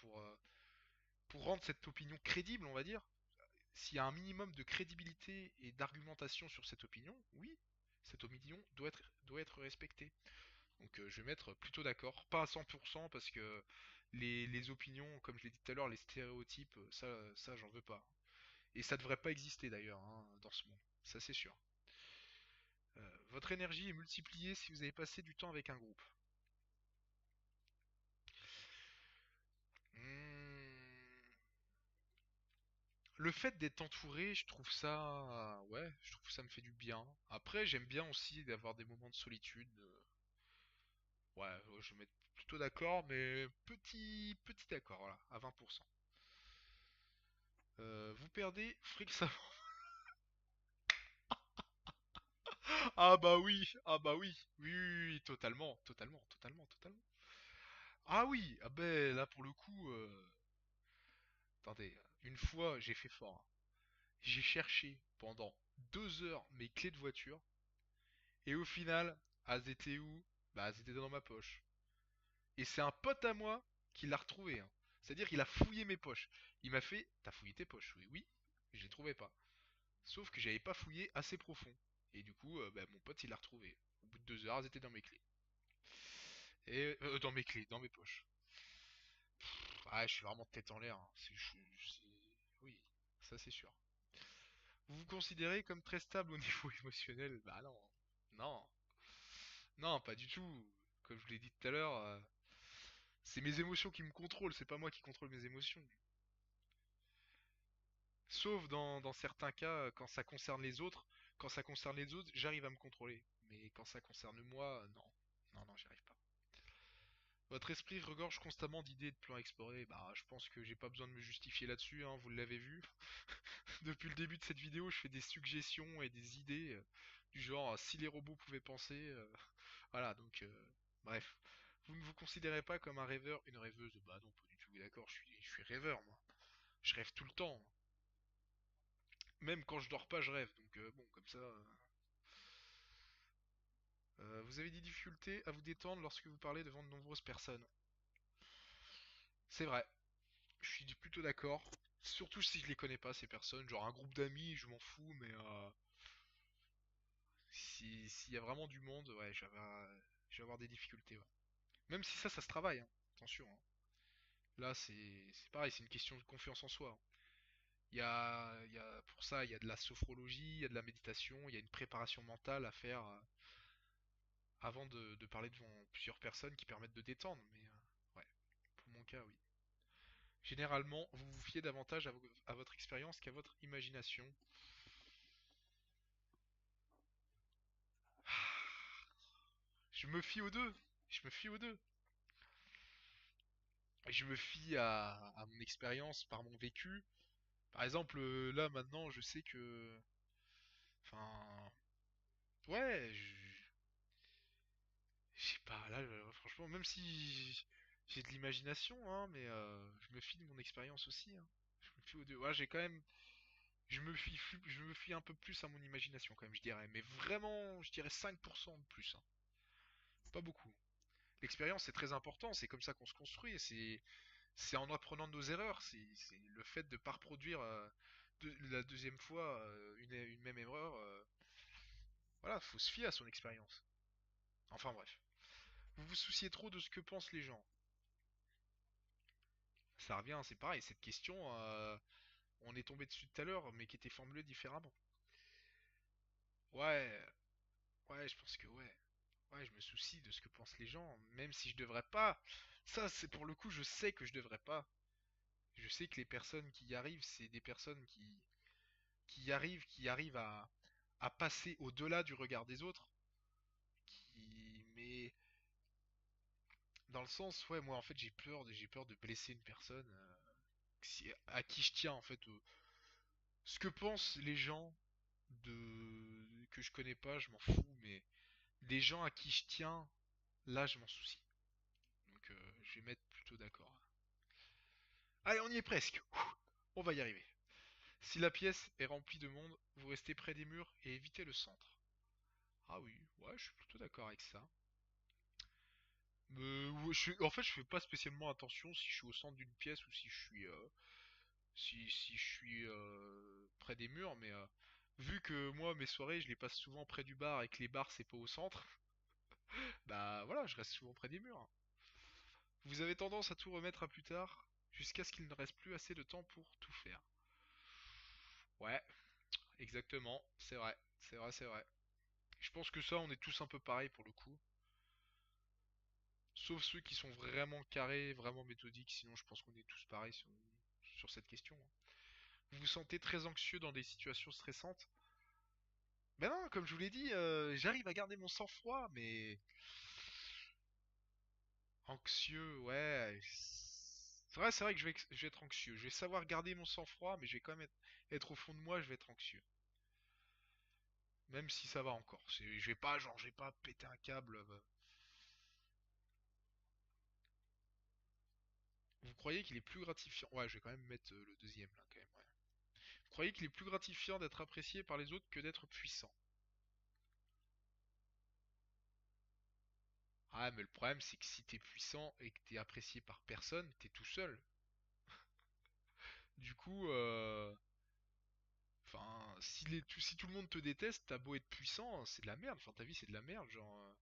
pour rendre cette opinion crédible, on va dire, s'il y a un minimum de crédibilité et d'argumentation sur cette opinion, oui, cette opinion doit être respectée. Donc je vais mettre plutôt d'accord, pas à 100% parce que les opinions, comme je l'ai dit tout à l'heure, les stéréotypes, ça j'en veux pas. Et ça devrait pas exister d'ailleurs hein, dans ce monde, ça c'est sûr. Votre énergie est multipliée si vous avez passé du temps avec un groupe. Hmm, Le fait d'être entouré, je trouve ça, ouais, je trouve que ça me fait du bien. Après, j'aime bien aussi d'avoir des moments de solitude. Ouais, je vais mettre plutôt d'accord, mais petit d'accord, voilà, à 20%. Vous perdez fréquemment. Ah bah oui, oui, oui, totalement, totalement, totalement, totalement. Ah oui, ah ben là pour le coup, attendez, une fois j'ai fait fort, hein. J'ai cherché pendant 2 heures mes clés de voiture et au final, elles étaient où? Bah elles étaient dans ma poche. Et c'est un pote à moi qui l'a retrouvé, hein. C'est-à-dire qu'il a fouillé mes poches. Il m'a fait, t'as fouillé tes poches? Oui, oui, je les trouvais pas. Sauf que j'avais pas fouillé assez profond. Et du coup, bah, mon pote il l'a retrouvé. Au bout de 2 heures, elles étaient dans mes clés. Et dans mes clés, dans mes poches. Ah, je suis vraiment tête en l'air, hein. Oui, ça c'est sûr. Vous vous considérez comme très stable au niveau émotionnel? Bah non, non, non, pas du tout. Comme je l'ai dit tout à l'heure, c'est mes émotions qui me contrôlent, c'est pas moi qui contrôle mes émotions. Sauf dans certains cas, quand ça concerne les autres. Quand ça concerne les autres, j'arrive à me contrôler. Mais quand ça concerne moi, non. Non, non, j'y arrive pas. Votre esprit regorge constamment d'idées et de plans à explorer. Bah, je pense que j'ai pas besoin de me justifier là-dessus, hein, vous l'avez vu. Depuis le début de cette vidéo, je fais des suggestions et des idées du genre si les robots pouvaient penser. Voilà, donc bref. Vous ne vous considérez pas comme un rêveur, une rêveuse? Bah non, pas du tout, d'accord, je suis rêveur, moi. Je rêve tout le temps. Même quand je dors pas, je rêve. Donc bon, comme ça. Vous avez des difficultés à vous détendre lorsque vous parlez devant de nombreuses personnes. C'est vrai, je suis plutôt d'accord. Surtout si je les connais pas, ces personnes. Genre un groupe d'amis, je m'en fous, mais s'il y a vraiment du monde, ouais, je vais avoir des difficultés, ouais. Même si ça se travaille, hein. Attention, hein. Là, c'est pareil, c'est une question de confiance en soi, hein. Pour ça, il y a de la sophrologie, il y a de la méditation, il y a une préparation mentale à faire avant de parler devant plusieurs personnes qui permettent de détendre. Mais ouais, pour mon cas, oui. Généralement, vous vous fiez davantage à votre expérience qu'à votre imagination. Je me fie aux deux. Je me fie aux deux. Je me fie à mon expérience par mon vécu. Par exemple, là maintenant, je sais que, enfin, ouais, je sais pas. Là, franchement, même si j'ai de l'imagination, hein, mais je me fie de mon expérience aussi, hein. Je me fie aux deux. Ouais, j'ai quand même, je me fie un peu plus à mon imagination quand même, je dirais. Mais vraiment, je dirais 5% de plus, hein. Pas beaucoup. L'expérience, c'est très important. C'est comme ça qu'on se construit. C'est en apprenant de nos erreurs. C'est le fait de ne pas reproduire la deuxième fois une même erreur. Voilà, faut se fier à son expérience. Enfin bref. Vous vous souciez trop de ce que pensent les gens. Ça revient, c'est pareil. Cette question, on est tombé dessus tout à l'heure, mais qui était formulée différemment. Ouais, ouais, je pense que ouais. Ouais, je me soucie de ce que pensent les gens, même si je devrais pas. Ça, c'est pour le coup, je sais que je devrais pas. Je sais que les personnes qui y arrivent, c'est des personnes qui arrivent à passer au-delà du regard des autres. Mais dans le sens, ouais, moi en fait j'ai peur de blesser une personne à qui je tiens en fait. Ce que pensent les gens que je connais pas, je m'en fous, mais les gens à qui je tiens, là je m'en soucie. Donc je vais mettre plutôt d'accord. Allez, on y est presque. On va y arriver. Si la pièce est remplie de monde, vous restez près des murs et évitez le centre. Ah oui, ouais, je suis plutôt d'accord avec ça. Ouais, en fait, je fais pas spécialement attention si je suis au centre d'une pièce ou si je suis, si je suis près des murs, mais vu que moi, mes soirées, je les passe souvent près du bar et que les bars, c'est pas au centre, bah voilà, je reste souvent près des murs, hein. Vous avez tendance à tout remettre à plus tard, jusqu'à ce qu'il ne reste plus assez de temps pour tout faire. Ouais, exactement, c'est vrai, c'est vrai, c'est vrai. Je pense que ça, on est tous un peu pareil pour le coup. Sauf ceux qui sont vraiment carrés, vraiment méthodiques, sinon je pense qu'on est tous pareils sur cette question, hein. Vous vous sentez très anxieux dans des situations stressantes? Ben non, comme je vous l'ai dit, j'arrive à garder mon sang-froid, mais anxieux, ouais. C'est vrai que je vais être anxieux. Je vais savoir garder mon sang-froid, mais je vais quand même être au fond de moi, je vais être anxieux. Même si ça va encore. Je vais pas, genre, je vais pas péter un câble. Vous croyez qu'il est plus gratifiant? Ouais, je vais quand même mettre le deuxième là, quand même, ouais. Vous croyez qu'il est plus gratifiant d'être apprécié par les autres que d'être puissant? Ah, mais le problème, c'est que si t'es puissant et que t'es apprécié par personne, t'es tout seul. Du coup, enfin, si tout le monde te déteste, t'as beau être puissant, c'est de la merde. Enfin, ta vie, c'est de la merde. Genre,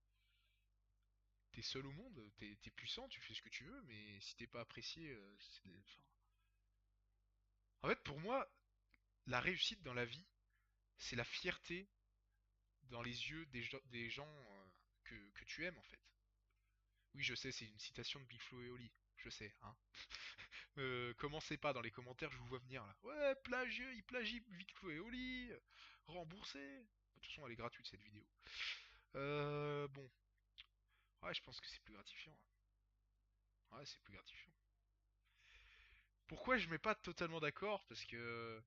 t'es seul au monde, t'es puissant, tu fais ce que tu veux, mais si t'es pas apprécié, enfin... En fait, pour moi, la réussite dans la vie, c'est la fierté dans les yeux des gens que tu aimes, en fait. Oui, je sais, c'est une citation de Big Flo et Oli. Je sais, hein. Commencez pas dans les commentaires, je vous vois venir là. Ouais, plagieux, il plagie Victo et Oli, remboursé. De toute façon, elle est gratuite cette vidéo. Bon, ouais, je pense que c'est plus gratifiant, hein. Ouais, c'est plus gratifiant. Pourquoi je mets pas totalement d'accord? Parce que,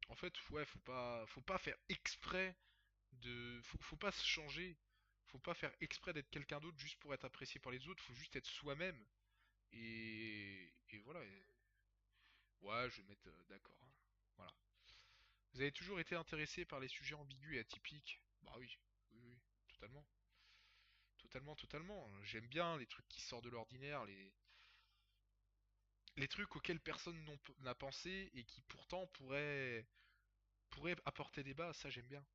en fait, ouais, faut pas faire exprès faut pas se changer. Faut pas faire exprès d'être quelqu'un d'autre juste pour être apprécié par les autres. Faut juste être soi-même. Et voilà. Ouais, je vais mettre d'accord, hein. Voilà. Vous avez toujours été intéressé par les sujets ambigus et atypiques? Bah oui, oui, oui, totalement. Totalement, totalement. J'aime bien les trucs qui sortent de l'ordinaire, les trucs auxquels personne n'a pensé et qui pourtant pourraient apporter débat, ça j'aime bien.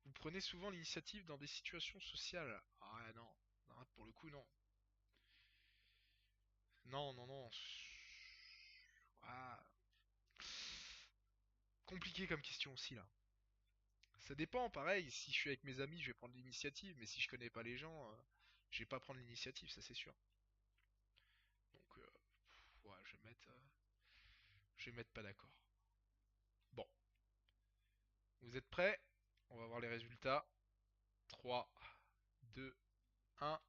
Vous prenez souvent l'initiative dans des situations sociales. Ah non. Non, pour le coup, non. Non, non, non. Ah, compliqué comme question aussi là. Ça dépend, pareil, si je suis avec mes amis, je vais prendre l'initiative, mais si je connais pas les gens, je vais pas prendre l'initiative, ça c'est sûr. Donc, ouais, je vais mettre pas d'accord. Bon, vous êtes prêts? On va voir les résultats. 3, 2, 1.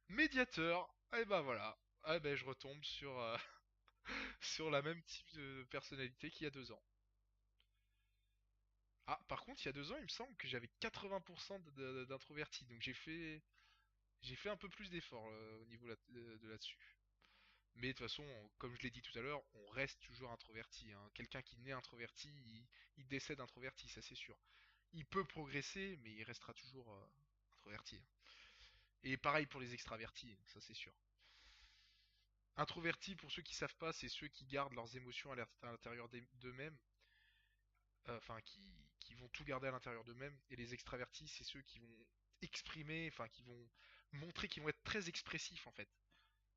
Médiateur. Et ben voilà. Ah ben je retombe sur, sur la même type de personnalité qu'il y a 2 ans. Ah, par contre, il y a 2 ans, il me semble que j'avais 80% d'introverti, donc j'ai fait un peu plus d'efforts au niveau de là-dessus. Mais de toute façon, comme je l'ai dit tout à l'heure, on reste toujours introverti, hein. Quelqu'un qui naît introverti, il décède introverti, ça c'est sûr. Il peut progresser, mais il restera toujours introverti, hein. Et pareil pour les extravertis, ça c'est sûr. Introvertis, pour ceux qui savent pas, c'est ceux qui gardent leurs émotions à l'intérieur d'eux-mêmes, enfin qui vont tout garder à l'intérieur d'eux-mêmes. Et les extravertis, c'est ceux qui vont exprimer, enfin qui vont montrer, qui vont être très expressifs en fait.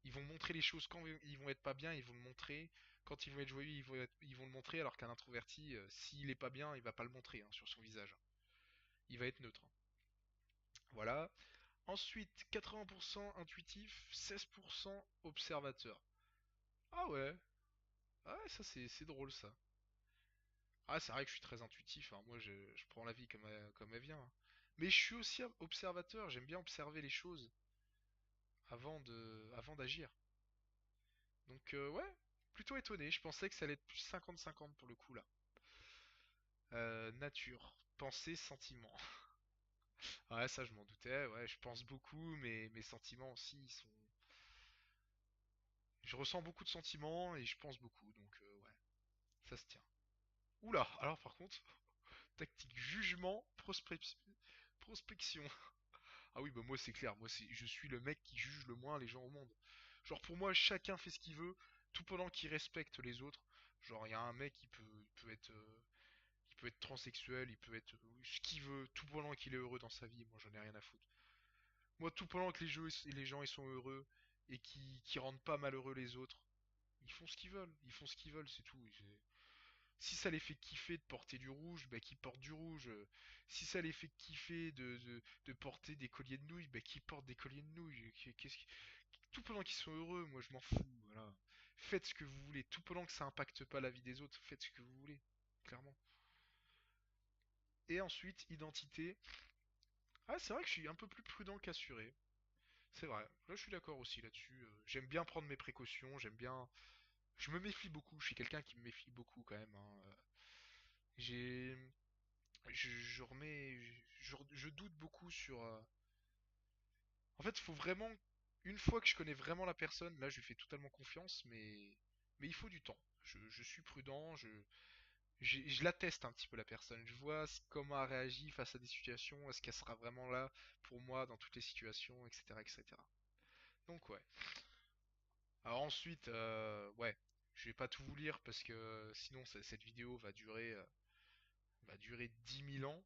Ils vont montrer les choses quand ils vont être pas bien, ils vont le montrer. Quand ils vont être joyeux, ils vont le montrer. Alors qu'un introverti, s'il est pas bien, il va pas le montrer, hein, sur son visage. Il va être neutre, hein. Voilà. Ensuite, 80% intuitif, 16% observateur. Ah ouais, ah ouais, ça c'est drôle ça. Ah, c'est vrai que je suis très intuitif, hein. Moi je prends la vie comme elle vient, hein. Mais je suis aussi observateur, j'aime bien observer les choses avant d'agir. Donc ouais, plutôt étonné, je pensais que ça allait être plus 50-50 pour le coup là. Nature, pensée, sentiment. Ouais, ça je m'en doutais, ouais, je pense beaucoup, mais mes sentiments aussi, ils sont... Je ressens beaucoup de sentiments et je pense beaucoup, donc ouais, ça se tient. Oula, alors par contre, tactique jugement, prospection. Ah oui, bah moi c'est clair, je suis le mec qui juge le moins les gens au monde. Genre pour moi, chacun fait ce qu'il veut, tout pendant qu'il respecte les autres. Genre il y a un mec il peut être transsexuel, il peut être ce qu'il veut, tout pendant qu'il est heureux dans sa vie. Moi j'en ai rien à foutre. Moi tout pendant que les gens ils sont heureux et qui rendent pas malheureux les autres, ils font ce qu'ils veulent, ils font ce qu'ils veulent, c'est tout. Si ça les fait kiffer de porter du rouge, bah qu'ils portent du rouge. Si ça les fait kiffer de porter des colliers de nouilles, bah qu'ils portent des colliers de nouilles. Tout pendant qu'ils sont heureux, moi je m'en fous. Voilà. Faites ce que vous voulez. Tout pendant que ça impacte pas la vie des autres, faites ce que vous voulez. Clairement. Et ensuite, identité. Ah, c'est vrai que je suis un peu plus prudent qu'assuré. C'est vrai. Là, je suis d'accord aussi là-dessus. J'aime bien prendre mes précautions. J'aime bien. Je me méfie beaucoup. Je suis quelqu'un qui me méfie beaucoup quand même, hein. J'ai je remets, je doute beaucoup sur. En fait, il faut vraiment, une fois que je connais vraiment la personne, là, je lui fais totalement confiance, mais il faut du temps. Je suis prudent, je la teste un petit peu la personne. Je vois comment elle réagit face à des situations, est-ce qu'elle sera vraiment là pour moi dans toutes les situations, etc., etc. Donc ouais. Alors ensuite, ouais, je vais pas tout vous lire parce que sinon cette vidéo va durer 10 000 ans.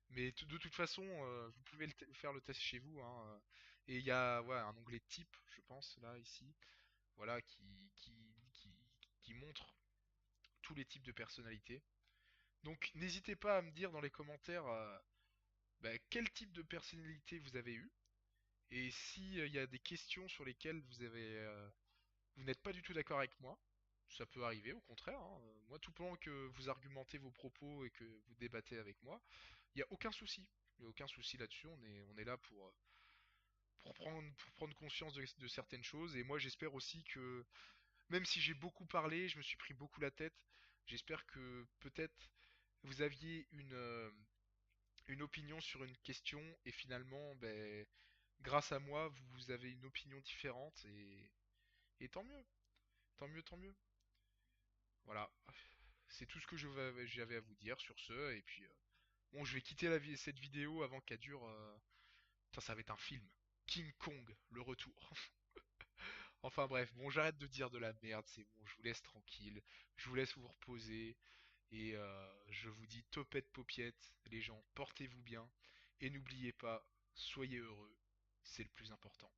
Mais de toute façon, vous pouvez faire le test chez vous, hein. Et il y a, ouais, un onglet type, je pense, là, ici, voilà, qui montre tous les types de personnalités. Donc n'hésitez pas à me dire dans les commentaires bah, quel type de personnalité vous avez eu. Et si il y a des questions sur lesquelles vous n'êtes pas du tout d'accord avec moi, ça peut arriver, au contraire, hein. Moi, tout pendant que vous argumentez vos propos et que vous débattez avec moi, il n'y a aucun souci. Il n'y a aucun souci là-dessus. On est là pour prendre conscience de certaines choses. Et moi, j'espère aussi que, même si j'ai beaucoup parlé, je me suis pris beaucoup la tête, j'espère que peut-être vous aviez une opinion sur une question et finalement, ben, grâce à moi, vous avez une opinion différente et tant mieux, tant mieux, tant mieux. Voilà, c'est tout ce que j'avais à vous dire sur ce. Et puis, bon, je vais quitter cette vidéo avant qu'elle dure. Putain, ça va être un film. King Kong, le retour. Enfin bref, bon, j'arrête de dire de la merde, c'est bon, je vous laisse tranquille, je vous laisse vous reposer, et je vous dis topette paupiette, les gens, portez-vous bien, et n'oubliez pas, soyez heureux, c'est le plus important.